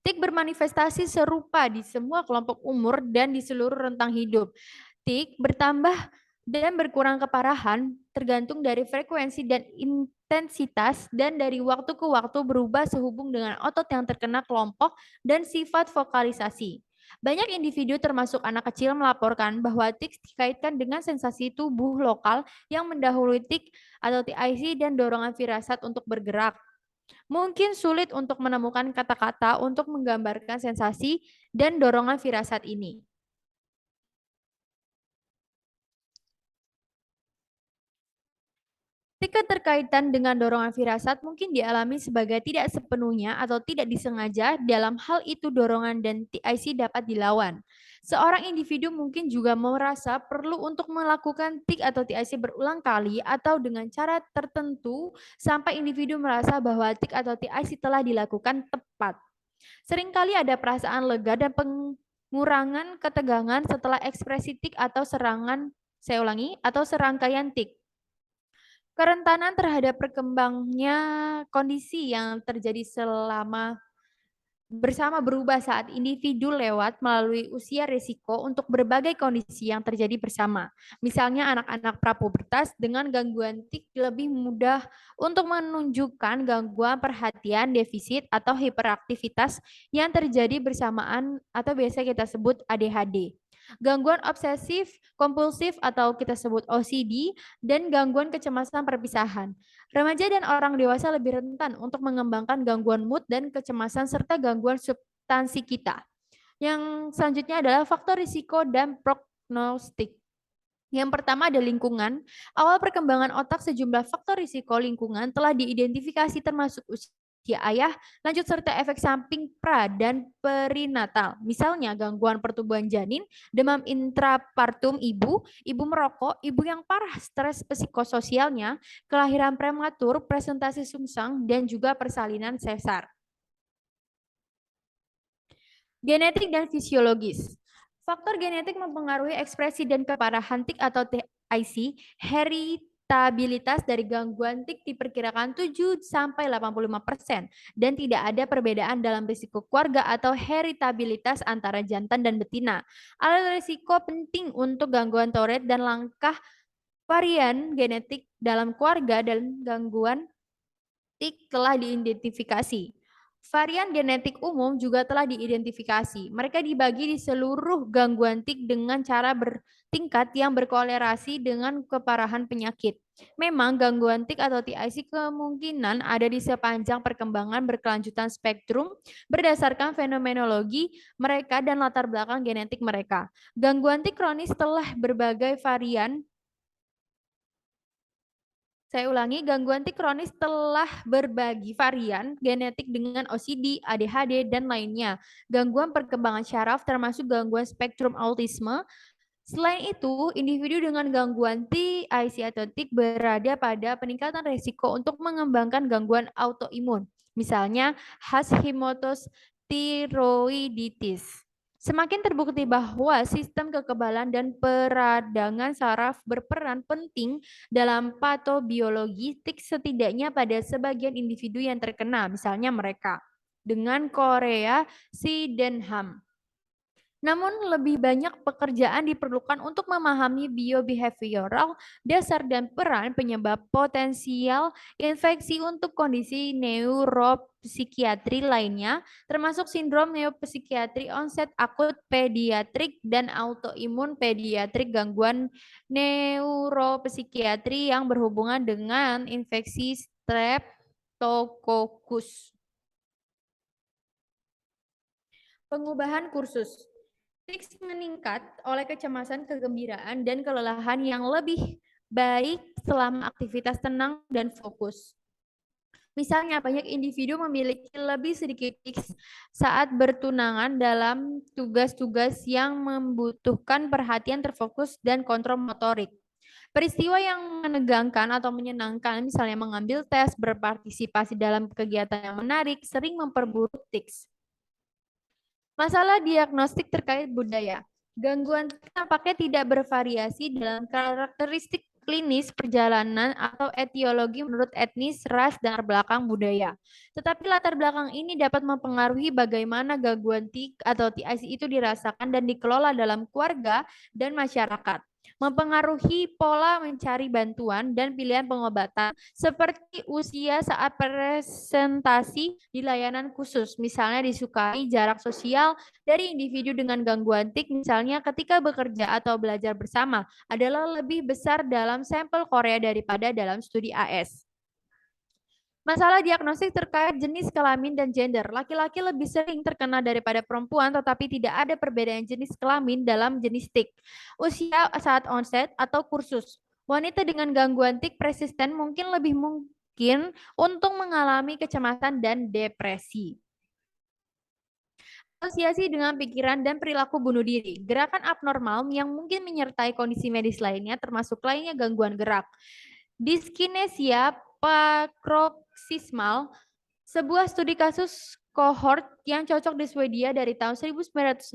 Tik bermanifestasi serupa di semua kelompok umur dan di seluruh rentang hidup. Tik bertambah dan berkurang keparahan tergantung dari frekuensi dan intensitas dan dari waktu ke waktu berubah sehubung dengan otot yang terkena kelompok dan sifat vokalisasi. Banyak individu termasuk anak kecil melaporkan bahwa tik dikaitkan dengan sensasi tubuh lokal yang mendahului tik atau TIC dan dorongan firasat untuk bergerak. Mungkin sulit untuk menemukan kata-kata untuk menggambarkan sensasi dan dorongan firasat ini. Keterkaitan dengan dorongan firasat mungkin dialami sebagai tidak sepenuhnya atau tidak disengaja, dalam hal itu dorongan dan TIC dapat dilawan. Seorang individu mungkin juga merasa perlu untuk melakukan tik atau TIC berulang kali atau dengan cara tertentu sampai individu merasa bahwa tik atau TIC telah dilakukan tepat. Seringkali ada perasaan lega dan pengurangan ketegangan setelah ekspresi tik atau serangkaian tik. Kerentanan terhadap berkembangnya kondisi yang terjadi selama bersama berubah saat individu lewat melalui usia risiko untuk berbagai kondisi yang terjadi bersama. Misalnya anak-anak prapubertas dengan gangguan tik lebih mudah untuk menunjukkan gangguan perhatian defisit atau hiperaktivitas yang terjadi bersamaan atau biasa kita sebut ADHD. Gangguan obsesif kompulsif atau kita sebut OCD dan gangguan kecemasan perpisahan. Remaja dan orang dewasa lebih rentan untuk mengembangkan gangguan mood dan kecemasan serta gangguan substansi kita. Yang selanjutnya adalah faktor risiko dan prognostik. Yang pertama ada lingkungan. Awal perkembangan otak sejumlah faktor risiko lingkungan telah diidentifikasi termasuk usia ayah, lanjut serta efek samping pra dan perinatal. Misalnya gangguan pertumbuhan janin, demam intrapartum ibu, ibu merokok, ibu yang parah stres psikososialnya, kelahiran prematur, presentasi sungsang, dan juga persalinan sesar. Genetik dan fisiologis. Faktor genetik mempengaruhi ekspresi dan keparahan tik atau TIC. Heritabilitas dari gangguan tik diperkirakan 7-85% dan tidak ada perbedaan dalam risiko keluarga atau heritabilitas antara jantan dan betina. Alat risiko penting untuk gangguan Tourette dan langkah varian genetik dalam keluarga dan gangguan tik telah diidentifikasi. Varian genetik umum juga telah diidentifikasi. Mereka dibagi di seluruh gangguan tik dengan cara bertingkat yang berkolerasi dengan keparahan penyakit. Memang gangguan tik atau TIC kemungkinan ada di sepanjang perkembangan berkelanjutan spektrum berdasarkan fenomenologi mereka dan latar belakang genetik mereka. Gangguan tik kronis telah berbagai varian. Saya ulangi, gangguan tik kronis telah berbagi varian genetik dengan OCD, ADHD, dan lainnya. Gangguan perkembangan syaraf termasuk gangguan spektrum autisme. Selain itu, individu dengan gangguan TIC atau tik berada pada peningkatan risiko untuk mengembangkan gangguan autoimun. Misalnya, Hashimoto's thyroiditis. Semakin terbukti bahwa sistem kekebalan dan peradangan saraf berperan penting dalam patobiologi tik setidaknya pada sebagian individu yang terkena, misalnya mereka dengan Korea Sydenham. Namun lebih banyak pekerjaan diperlukan untuk memahami biobehavioral dasar dan peran penyebab potensial infeksi untuk kondisi neuropsikiatri lainnya, termasuk sindrom neuropsikiatri onset akut pediatrik dan autoimun pediatrik gangguan neuropsikiatri yang berhubungan dengan infeksi streptococcus. Pengubahan kursus. Tics meningkat oleh kecemasan, kegembiraan, dan kelelahan yang lebih baik selama aktivitas tenang dan fokus. Misalnya, banyak individu memiliki lebih sedikit tics saat bertunangan dalam tugas-tugas yang membutuhkan perhatian terfokus dan kontrol motorik. Peristiwa yang menegangkan atau menyenangkan, misalnya mengambil tes, berpartisipasi dalam kegiatan yang menarik, sering memperburuk tics. Masalah diagnostik terkait budaya. Gangguan tampaknya tidak bervariasi dalam karakteristik klinis perjalanan atau etiologi menurut etnis, ras, dan latar belakang budaya. Tetapi latar belakang ini dapat mempengaruhi bagaimana gangguan tik atau TIC itu dirasakan dan dikelola dalam keluarga dan masyarakat. Mempengaruhi pola mencari bantuan dan pilihan pengobatan seperti usia saat presentasi di layanan khusus, misalnya disukai jarak sosial dari individu dengan gangguan tik, misalnya ketika bekerja atau belajar bersama, adalah lebih besar dalam sampel Korea daripada dalam studi AS. Masalah diagnostik terkait jenis kelamin dan gender. Laki-laki lebih sering terkena daripada perempuan, tetapi tidak ada perbedaan jenis kelamin dalam jenis tik. Usia saat onset atau kursus. Wanita dengan gangguan tik persisten mungkin lebih mungkin untuk mengalami kecemasan dan depresi. Asosiasi dengan pikiran dan perilaku bunuh diri. Gerakan abnormal yang mungkin menyertai kondisi medis lainnya, termasuk lainnya gangguan gerak. Dyskinesia paroksismal, sebuah studi kasus kohort yang cocok di Swedia dari tahun 1969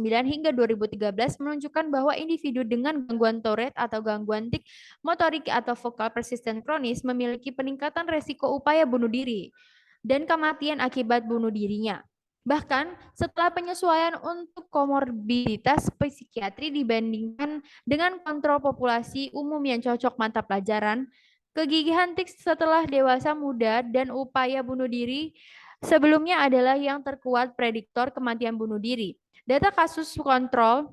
hingga 2013 menunjukkan bahwa individu dengan gangguan Tourette atau gangguan tik motorik atau vokal persisten kronis memiliki peningkatan resiko upaya bunuh diri dan kematian akibat bunuh dirinya. Bahkan setelah penyesuaian untuk komorbiditas psikiatri dibandingkan dengan kontrol populasi umum yang cocok mata pelajaran, kegigihan tics setelah dewasa muda dan upaya bunuh diri sebelumnya adalah yang terkuat prediktor kematian bunuh diri. Data kasus kontrol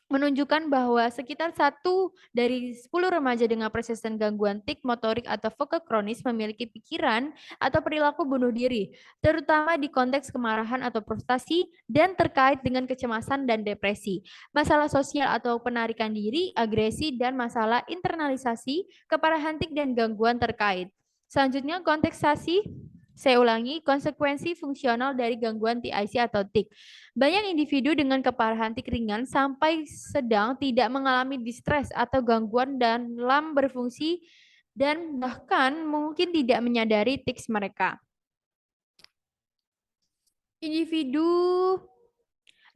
menunjukkan bahwa sekitar 1 dari 10 remaja dengan persisten gangguan tik motorik atau fokus kronis memiliki pikiran atau perilaku bunuh diri, terutama di konteks kemarahan atau frustasi dan terkait dengan kecemasan dan depresi, masalah sosial atau penarikan diri, agresi, dan masalah internalisasi, keparahan tik dan gangguan terkait. Selanjutnya, konteksasi. Saya ulangi, konsekuensi fungsional dari gangguan TIC atau TIC. Banyak individu dengan keparahan tik ringan sampai sedang tidak mengalami distres atau gangguan dalam berfungsi dan bahkan mungkin tidak menyadari tics mereka. Individu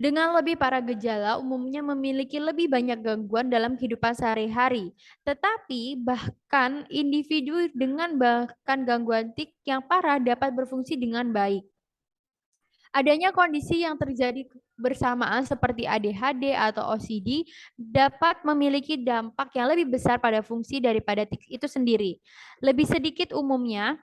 dengan lebih parah gejala umumnya memiliki lebih banyak gangguan dalam kehidupan sehari-hari. Tetapi bahkan individu dengan gangguan tik yang parah dapat berfungsi dengan baik. Adanya kondisi yang terjadi bersamaan seperti ADHD atau OCD dapat memiliki dampak yang lebih besar pada fungsi daripada tik itu sendiri. Lebih sedikit umumnya,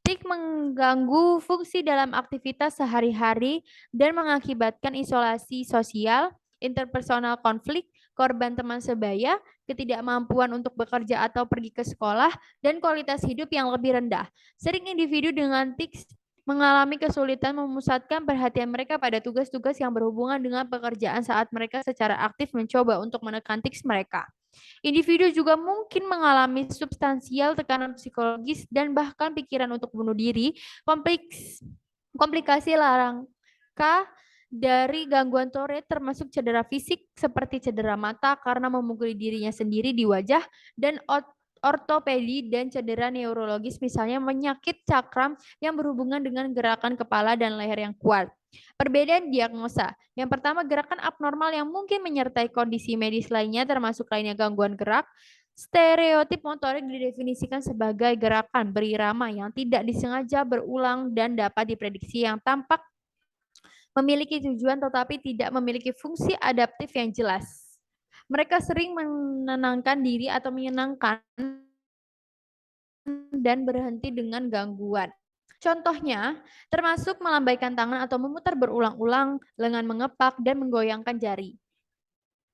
tik mengganggu fungsi dalam aktivitas sehari-hari dan mengakibatkan isolasi sosial, interpersonal konflik, korban teman sebaya, ketidakmampuan untuk bekerja atau pergi ke sekolah, dan kualitas hidup yang lebih rendah. Sering individu dengan tik mengalami kesulitan memusatkan perhatian mereka pada tugas-tugas yang berhubungan dengan pekerjaan saat mereka secara aktif mencoba untuk menekan tics mereka. Individu juga mungkin mengalami substansial tekanan psikologis dan bahkan pikiran untuk bunuh diri. Komplikasi langka dari gangguan Tourette termasuk cedera fisik seperti cedera mata karena memukuli dirinya sendiri di wajah dan ortopedi dan cedera neurologis misalnya penyakit cakram yang berhubungan dengan gerakan kepala dan leher yang kuat. Perbedaan diagnosa. Yang pertama, gerakan abnormal yang mungkin menyertai kondisi medis lainnya termasuk lainnya gangguan gerak. Stereotip motorik didefinisikan sebagai gerakan berirama yang tidak disengaja berulang dan dapat diprediksi yang tampak memiliki tujuan tetapi tidak memiliki fungsi adaptif yang jelas. Mereka sering menenangkan diri atau menyenangkan dan berhenti dengan gangguan. Contohnya, termasuk melambaikan tangan atau memutar berulang-ulang, lengan mengepak, dan menggoyangkan jari.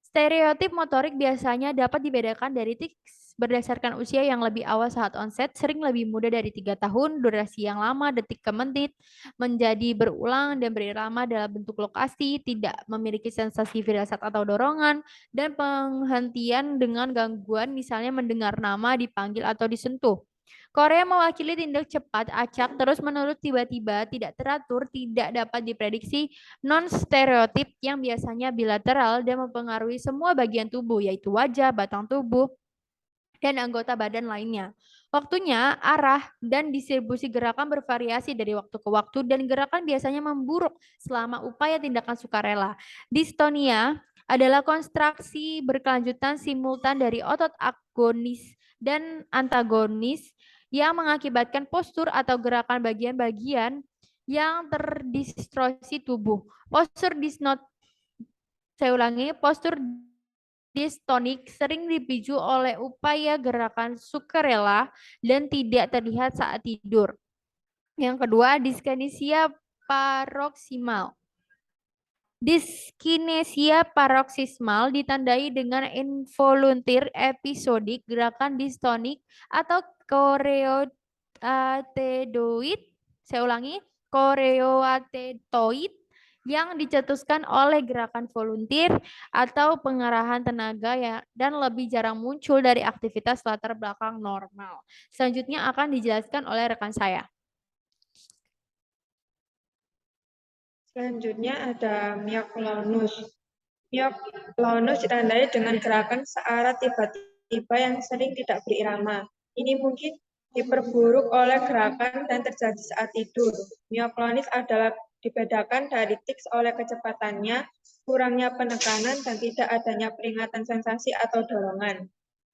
Stereotip motorik biasanya dapat dibedakan dari tics berdasarkan usia yang lebih awal saat onset, sering lebih muda dari 3 tahun, durasi yang lama, detik ke menit, menjadi berulang dan berirama dalam bentuk lokasi, tidak memiliki sensasi firasat atau dorongan, dan penghentian dengan gangguan misalnya mendengar nama, dipanggil, atau disentuh. Korea mewakili tindak cepat, acak, terus-menerus tiba-tiba, tidak teratur, tidak dapat diprediksi, non-stereotip yang biasanya bilateral dan mempengaruhi semua bagian tubuh, yaitu wajah, batang tubuh, dan anggota badan lainnya. Waktunya, arah, dan distribusi gerakan bervariasi dari waktu ke waktu dan gerakan biasanya memburuk selama upaya tindakan sukarela. Distonia adalah kontraksi berkelanjutan simultan dari otot agonis dan antagonis yang mengakibatkan postur atau gerakan bagian-bagian yang terdistorsi tubuh. Postur distonik sering dipicu oleh upaya gerakan sukarela dan tidak terlihat saat tidur. Yang kedua, diskinesia paroksimal. Diskinesia paroksismal ditandai dengan involunteer episodik gerakan distonik atau choreoatedoid. Saya ulangi, choreoatedoid yang dicetuskan oleh gerakan volunteer atau pengerahan tenaga dan lebih jarang muncul dari aktivitas latar belakang normal. Selanjutnya akan dijelaskan oleh rekan saya. Selanjutnya ada myoclonus. Myoclonus ditandai dengan gerakan searah tiba-tiba yang sering tidak berirama. Ini mungkin diperburuk oleh gerakan dan terjadi saat tidur. Myoclonus adalah dibedakan dari tics oleh kecepatannya, kurangnya penekanan, dan tidak adanya peringatan sensasi atau dorongan.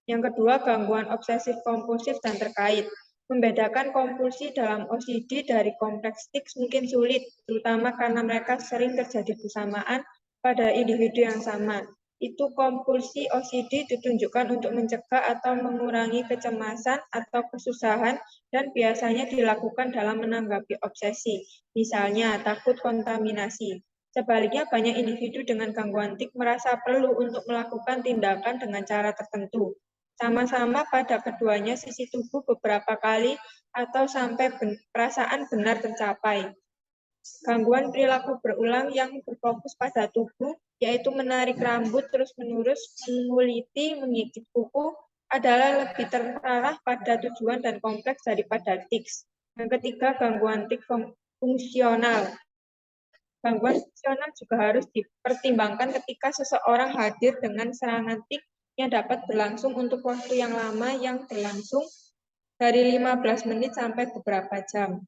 Yang kedua, gangguan obsesif kompulsif dan terkait. Membedakan kompulsi dalam OCD dari kompleks tics mungkin sulit, terutama karena mereka sering terjadi bersamaan pada individu yang sama. Itu kompulsi OCD ditunjukkan untuk mencegah atau mengurangi kecemasan atau kesusahan dan biasanya dilakukan dalam menanggapi obsesi, misalnya takut kontaminasi. Sebaliknya, banyak individu dengan gangguan tik merasa perlu untuk melakukan tindakan dengan cara tertentu. Sama-sama pada keduanya sisi tubuh beberapa kali atau sampai perasaan benar tercapai. Gangguan perilaku berulang yang berfokus pada tubuh, yaitu menarik rambut terus-menerus, menguliti, menggigit kuku, adalah lebih terarah pada tujuan dan kompleks daripada tics. Yang ketiga, gangguan tik fungsional. Gangguan fungsional juga harus dipertimbangkan ketika seseorang hadir dengan serangan tik yang dapat berlangsung untuk waktu yang lama yang berlangsung dari 15 menit sampai beberapa jam.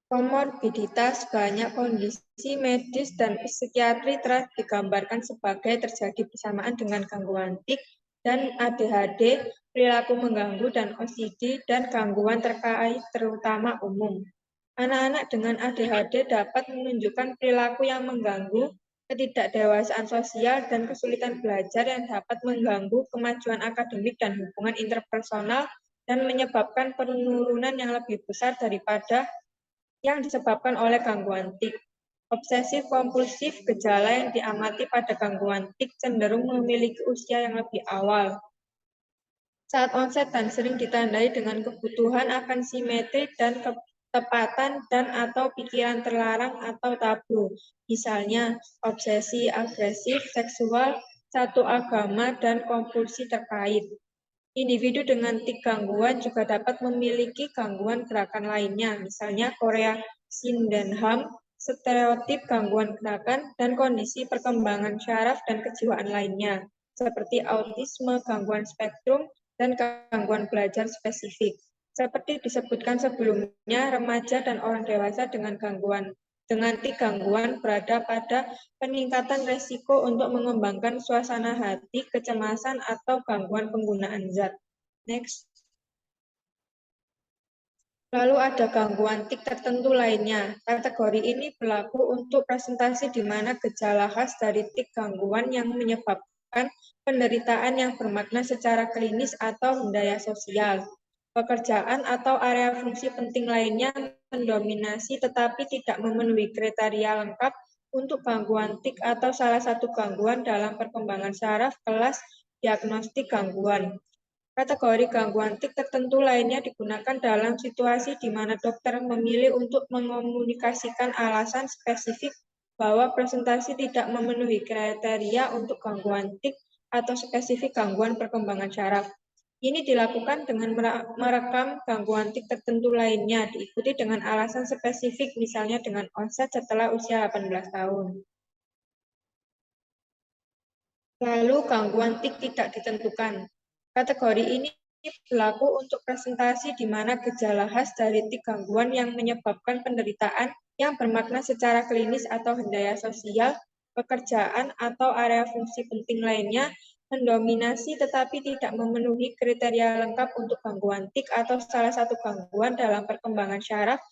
Komorbiditas banyak kondisi medis dan psikiatri telah digambarkan sebagai terjadi bersamaan dengan gangguan tik dan ADHD, perilaku mengganggu dan OCD, dan gangguan terkait terutama umum. Anak-anak dengan ADHD dapat menunjukkan perilaku yang mengganggu, ketidakdewasaan sosial, dan kesulitan belajar yang dapat mengganggu kemajuan akademik dan hubungan interpersonal dan menyebabkan penurunan yang lebih besar daripada yang disebabkan oleh gangguan tik. Obsesif kompulsif, gejala yang diamati pada gangguan tik cenderung memiliki usia yang lebih awal. Saat onset dan sering ditandai dengan kebutuhan akan simetri dan ketepatan dan atau pikiran terlarang atau tabu. Misalnya, obsesi agresif, seksual, satu agama, dan kompulsi terkait. Individu dengan tik gangguan juga dapat memiliki gangguan gerakan lainnya, misalnya Korea Syndrome, stereotip gangguan gerakan, dan kondisi perkembangan syaraf dan kejiwaan lainnya, seperti autisme, gangguan spektrum, dan gangguan belajar spesifik. Seperti disebutkan sebelumnya, remaja dan orang dewasa dengan tik gangguan berada pada peningkatan resiko untuk mengembangkan suasana hati, kecemasan, atau gangguan penggunaan zat. Next. Lalu ada gangguan tik tertentu lainnya. Kategori ini berlaku untuk presentasi di mana gejala khas dari tik gangguan yang menyebabkan penderitaan yang bermakna secara klinis atau daya sosial. Pekerjaan atau area fungsi penting lainnya mendominasi tetapi tidak memenuhi kriteria lengkap untuk gangguan tik atau salah satu gangguan dalam perkembangan saraf kelas diagnostik gangguan. Kategori gangguan tik tertentu lainnya digunakan dalam situasi di mana dokter memilih untuk mengomunikasikan alasan spesifik bahwa presentasi tidak memenuhi kriteria untuk gangguan tik atau spesifik gangguan perkembangan saraf. Ini dilakukan dengan merekam gangguan tik tertentu lainnya, diikuti dengan alasan spesifik, misalnya dengan onset setelah usia 18 tahun. Lalu gangguan tik tidak ditentukan. Kategori ini berlaku untuk presentasi di mana gejala khas dari tik gangguan yang menyebabkan penderitaan yang bermakna secara klinis atau daya sosial, pekerjaan, atau area fungsi penting lainnya mendominasi tetapi tidak memenuhi kriteria lengkap untuk gangguan tik atau salah satu gangguan dalam perkembangan syaraf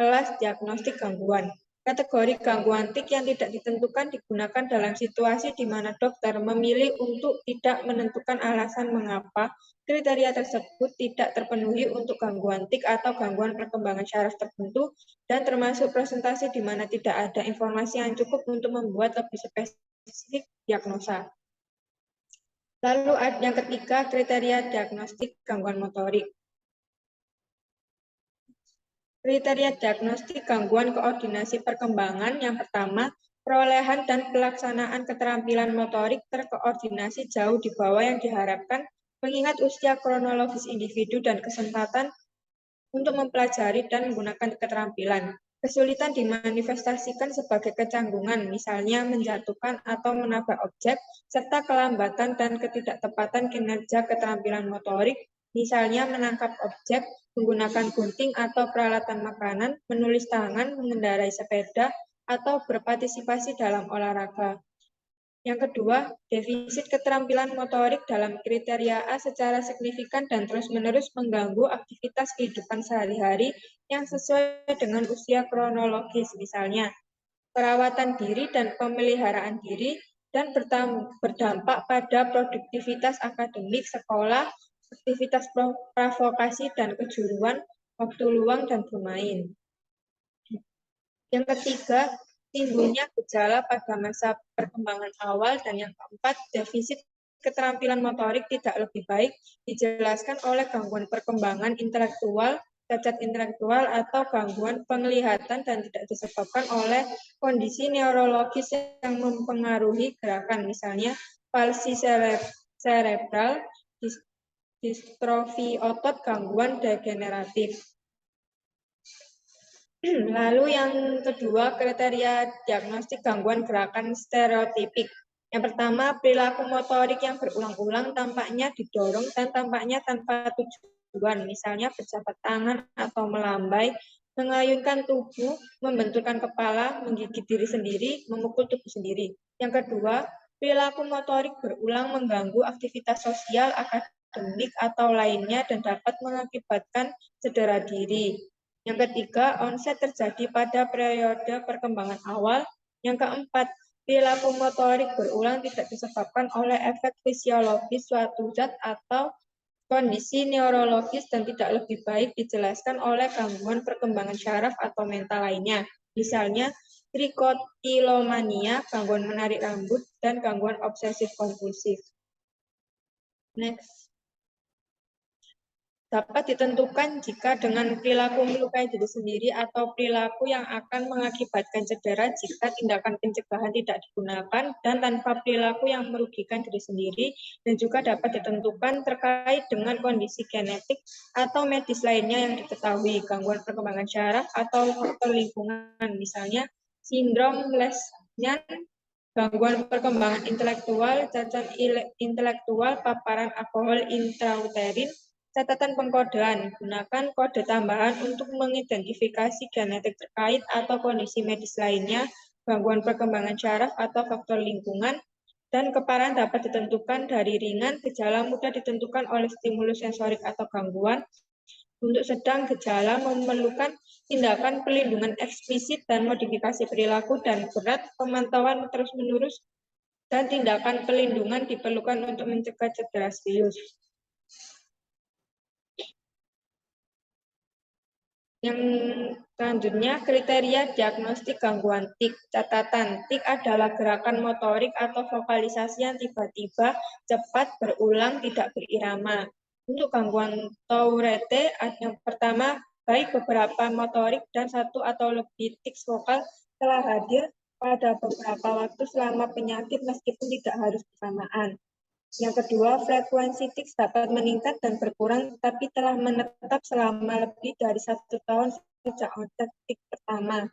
kelas diagnostik gangguan. Kategori gangguan tik yang tidak ditentukan digunakan dalam situasi di mana dokter memilih untuk tidak menentukan alasan mengapa kriteria tersebut tidak terpenuhi untuk gangguan tik atau gangguan perkembangan syaraf tertentu, dan termasuk presentasi di mana tidak ada informasi yang cukup untuk membuat lebih spesifik diagnosa. Lalu yang ketiga, kriteria diagnostik gangguan motorik. Kriteria diagnostik gangguan koordinasi perkembangan yang pertama, perolehan dan pelaksanaan keterampilan motorik terkoordinasi jauh di bawah yang diharapkan mengingat usia kronologis individu dan kesempatan untuk mempelajari dan menggunakan keterampilan. Kesulitan dimanifestasikan sebagai kecanggungan, misalnya menjatuhkan atau menabrak objek, serta kelambatan dan ketidaktepatan kinerja keterampilan motorik misalnya menangkap objek, menggunakan gunting atau peralatan makanan, menulis tangan, mengendarai sepeda, atau berpartisipasi dalam olahraga. Yang kedua, defisit keterampilan motorik dalam kriteria A secara signifikan dan terus-menerus mengganggu aktivitas kehidupan sehari-hari yang sesuai dengan usia kronologis, misalnya perawatan diri dan pemeliharaan diri, dan berdampak pada produktivitas akademik, sekolah, aktivitas provokasi dan kejuruan, waktu luang, dan bermain. Yang ketiga, timbulnya gejala pada masa perkembangan awal, dan yang keempat, defisit keterampilan motorik tidak lebih baik dijelaskan oleh gangguan perkembangan intelektual, cacat intelektual, atau gangguan penglihatan dan tidak disebabkan oleh kondisi neurologis yang mempengaruhi gerakan, misalnya palsi cerebral, distrofi otot, gangguan degeneratif. Lalu yang kedua, kriteria diagnostik gangguan gerakan stereotipik. Yang pertama, perilaku motorik yang berulang-ulang tampaknya didorong dan tampaknya tanpa tujuan, misalnya berjabat tangan atau melambai, mengayunkan tubuh, membenturkan kepala, menggigit diri sendiri, memukul tubuh sendiri. Yang kedua, perilaku motorik berulang mengganggu aktivitas sosial, akademik, atau lainnya dan dapat mengakibatkan cedera diri. Yang ketiga, onset terjadi pada periode perkembangan awal. Yang keempat, perilaku motorik berulang tidak disebabkan oleh efek fisiologis suatu zat atau kondisi neurologis dan tidak lebih baik dijelaskan oleh gangguan perkembangan syaraf atau mental lainnya. Misalnya, trikotilomania, gangguan menarik rambut, dan gangguan obsesif kompulsif. Next. Dapat ditentukan jika dengan perilaku melukai diri sendiri atau perilaku yang akan mengakibatkan cedera jika tindakan pencegahan tidak digunakan dan tanpa perilaku yang merugikan diri sendiri, dan juga dapat ditentukan terkait dengan kondisi genetik atau medis lainnya yang diketahui, gangguan perkembangan syaraf atau faktor lingkungan, misalnya sindrom Lesch-Nyhan, gangguan perkembangan intelektual, cacat intelektual, paparan alkohol intrauterin. Catatan pengkodean, gunakan kode tambahan untuk mengidentifikasi genetik terkait atau kondisi medis lainnya, gangguan perkembangan syaraf atau faktor lingkungan, dan keparahan dapat ditentukan dari ringan, gejala mudah ditentukan oleh stimulus sensorik atau gangguan. Untuk sedang, gejala memerlukan tindakan pelindungan eksplisit dan modifikasi perilaku, dan berat, pemantauan terus-menerus, dan tindakan pelindungan diperlukan untuk mencegah cedera serius. Yang selanjutnya, kriteria diagnostik gangguan TIK. Catatan, TIK adalah gerakan motorik atau vokalisasi yang tiba-tiba, cepat, berulang, tidak berirama. Untuk gangguan Tourette, yang pertama, baik beberapa motorik dan satu atau lebih tics vokal telah hadir pada beberapa waktu selama penyakit meskipun tidak harus bersamaan. Yang kedua, frekuensi tics dapat meningkat dan berkurang, tetapi telah menetap selama lebih dari 1 tahun sejak onset tics pertama.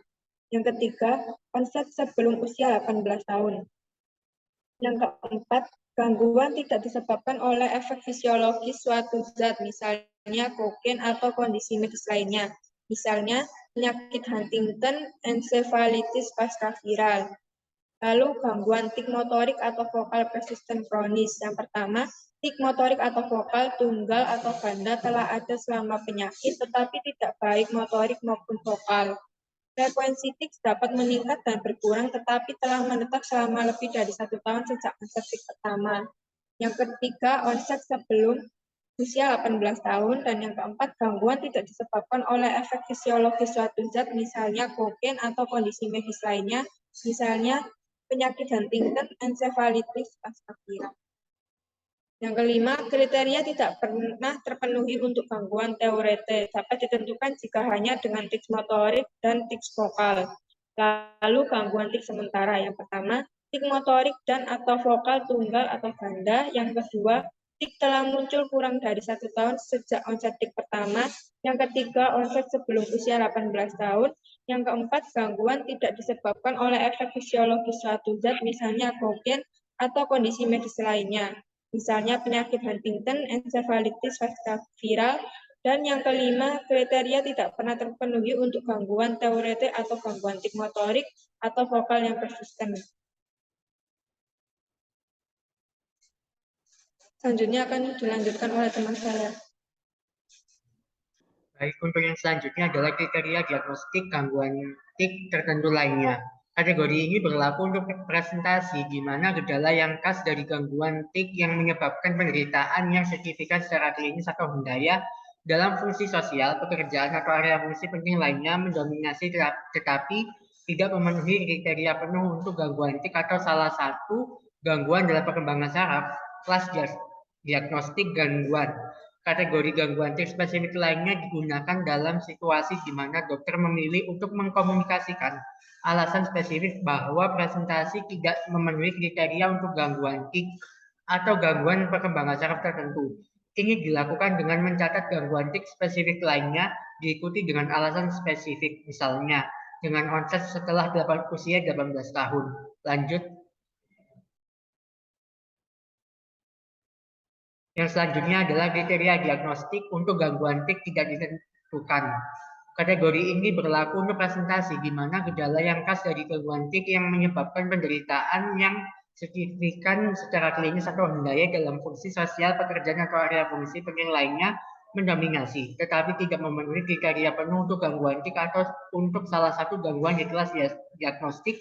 Yang ketiga, onset sebelum usia 18 tahun. Yang keempat, gangguan tidak disebabkan oleh efek fisiologis suatu zat, misalnya kokain atau kondisi medis lainnya. Misalnya, penyakit Huntington, encephalitis pasca-viral. Lalu gangguan tik motorik atau vokal persisten kronis. Yang pertama, tik motorik atau vokal tunggal atau ganda telah ada selama penyakit, tetapi tidak baik motorik maupun vokal. Frekuensi tik dapat meningkat dan berkurang, tetapi telah menetap selama lebih dari 1 tahun sejak onset tik pertama. Yang ketiga, onset sebelum usia 18 tahun, dan yang keempat, gangguan tidak disebabkan oleh efek fisiologis suatu zat, misalnya kokain atau kondisi medis lainnya, misalnya penyakit Huntington, encephalitis pasca-viral. Yang kelima, kriteria tidak pernah terpenuhi untuk gangguan Tourette. Dapat ditentukan jika hanya dengan tics motorik dan tics vokal. Lalu gangguan tics sementara. Yang pertama, tics motorik dan atau vokal tunggal atau ganda. Yang kedua, tics telah muncul kurang dari 1 tahun sejak onset tics pertama. Yang ketiga, onset sebelum usia 18 tahun. Yang keempat, gangguan tidak disebabkan oleh efek fisiologis suatu zat, misalnya kokain atau kondisi medis lainnya. misalnya penyakit Huntington, encephalitis viral, dan yang kelima, kriteria tidak pernah terpenuhi untuk gangguan teoretik atau gangguan tik motorik atau vokal yang persisten. Selanjutnya akan dilanjutkan oleh teman saya. Baik, untuk yang selanjutnya adalah kriteria diagnostik gangguan tik tertentu lainnya. Kategori ini berlaku untuk presentasi di mana gejala yang khas dari gangguan tik yang menyebabkan penderitaan yang signifikan secara klinis atau hendaya dalam fungsi sosial, pekerjaan, atau area fungsi penting lainnya mendominasi tetapi tidak memenuhi kriteria penuh untuk gangguan tik atau salah satu gangguan dalam perkembangan saraf, kelas diagnostik gangguan. Kategori gangguan tik spesifik lainnya digunakan dalam situasi di mana dokter memilih untuk mengkomunikasikan alasan spesifik bahwa presentasi tidak memenuhi kriteria untuk gangguan tik atau gangguan perkembangan saraf tertentu. Ini dilakukan dengan mencatat gangguan tik spesifik lainnya diikuti dengan alasan spesifik, misalnya dengan onset setelah usia 18 tahun. Lanjut. Yang selanjutnya adalah kriteria diagnostik untuk gangguan tik tidak ditentukan. Kategori ini berlaku untuk presentasi di mana gejala yang khas dari gangguan tik yang menyebabkan penderitaan yang signifikan secara klinis atau hendaya dalam fungsi sosial, pekerjaan, atau area fungsi penting lainnya mendominasi, tetapi tidak memenuhi kriteria penuh untuk gangguan tik atau untuk salah satu gangguan di kelas diagnostik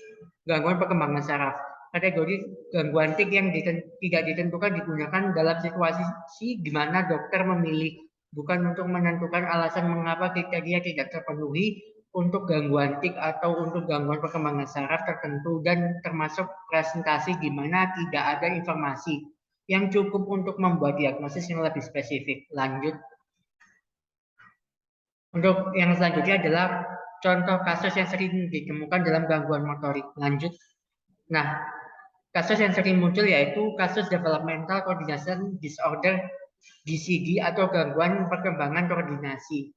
gangguan perkembangan saraf. Kategori gangguan tik yang tidak ditentukan digunakan dalam situasi di mana dokter memilih bukan untuk menentukan alasan mengapa kriteria tidak terpenuhi untuk gangguan tik atau untuk gangguan perkembangan saraf tertentu dan termasuk presentasi di mana tidak ada informasi yang cukup untuk membuat diagnosis yang lebih spesifik. Lanjut. Untuk yang selanjutnya adalah contoh kasus yang sering ditemukan dalam gangguan motorik. Lanjut. Nah, kasus yang sering muncul yaitu kasus developmental coordination disorder DCD atau gangguan perkembangan koordinasi.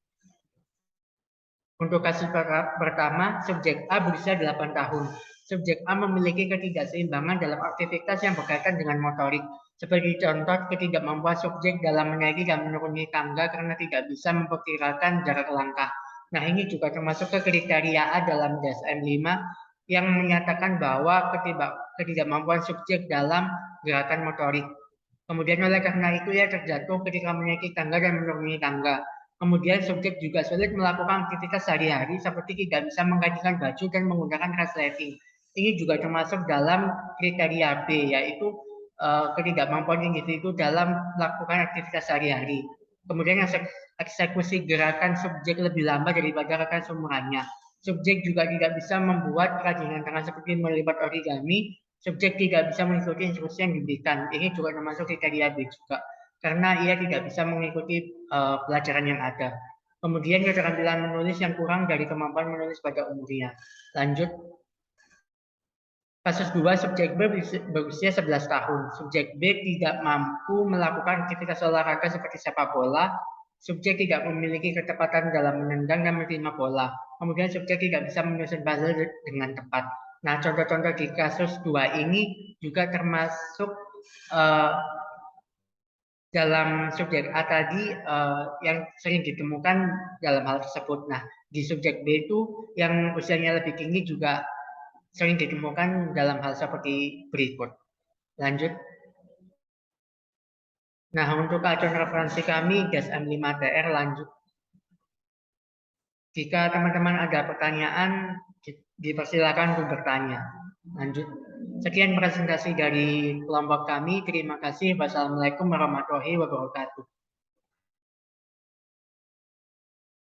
Untuk kasus pertama, subjek A berusia 8 tahun. Subjek A memiliki ketidakseimbangan dalam aktivitas yang berkaitan dengan motorik. Sebagai contoh, ketidakmampuan subjek dalam menaiki dan menuruni tangga karena tidak bisa memperkirakan jarak langkah. Nah, ini juga termasuk ke kriteria A dalam DSM-5 yang menyatakan bahwa ketidakmampuan subjek dalam gerakan motorik. Kemudian oleh karena itu ia terjatuh ketika menaiki tangga dan menuruni tangga. Kemudian subjek juga sulit melakukan aktivitas sehari-hari seperti tidak bisa menggantikan baju dan menggunakan resleting. Ini juga termasuk dalam kriteria B, yaitu ketidakmampuan individu dalam melakukan aktivitas sehari-hari. Kemudian eksekusi gerakan subjek lebih lambat daripada rekan seumurannya. Subjek juga tidak bisa membuat kerajinan tangan seperti melipat origami. Subjek tidak bisa mengikuti instruksi yang diberikan. Ini juga termasuk kriteria B juga, karena ia tidak bisa mengikuti pelajaran yang ada. Kemudian keterampilan menulis yang kurang dari kemampuan menulis pada umurnya. Lanjut. Kasus 2, subjek B berusia 11 tahun. Subjek B tidak mampu melakukan aktivitas olahraga seperti sepak bola. Subjek tidak memiliki ketepatan dalam menendang dan menerima bola. Kemudian subjek tidak bisa menyusun puzzle dengan tepat. Nah, contoh-contoh di kasus 2 ini juga termasuk dalam subjek A tadi yang sering ditemukan dalam hal tersebut. Nah, di subjek B itu yang usianya lebih tinggi juga sering ditemukan dalam hal seperti berikut. Lanjut. Nah, untuk acuan referensi kami DSM-5-TR lanjut. Jika teman-teman ada pertanyaan, dipersilakan untuk bertanya. Lanjut. Sekian presentasi dari kelompok kami. Terima kasih. Wassalamualaikum warahmatullahi wabarakatuh.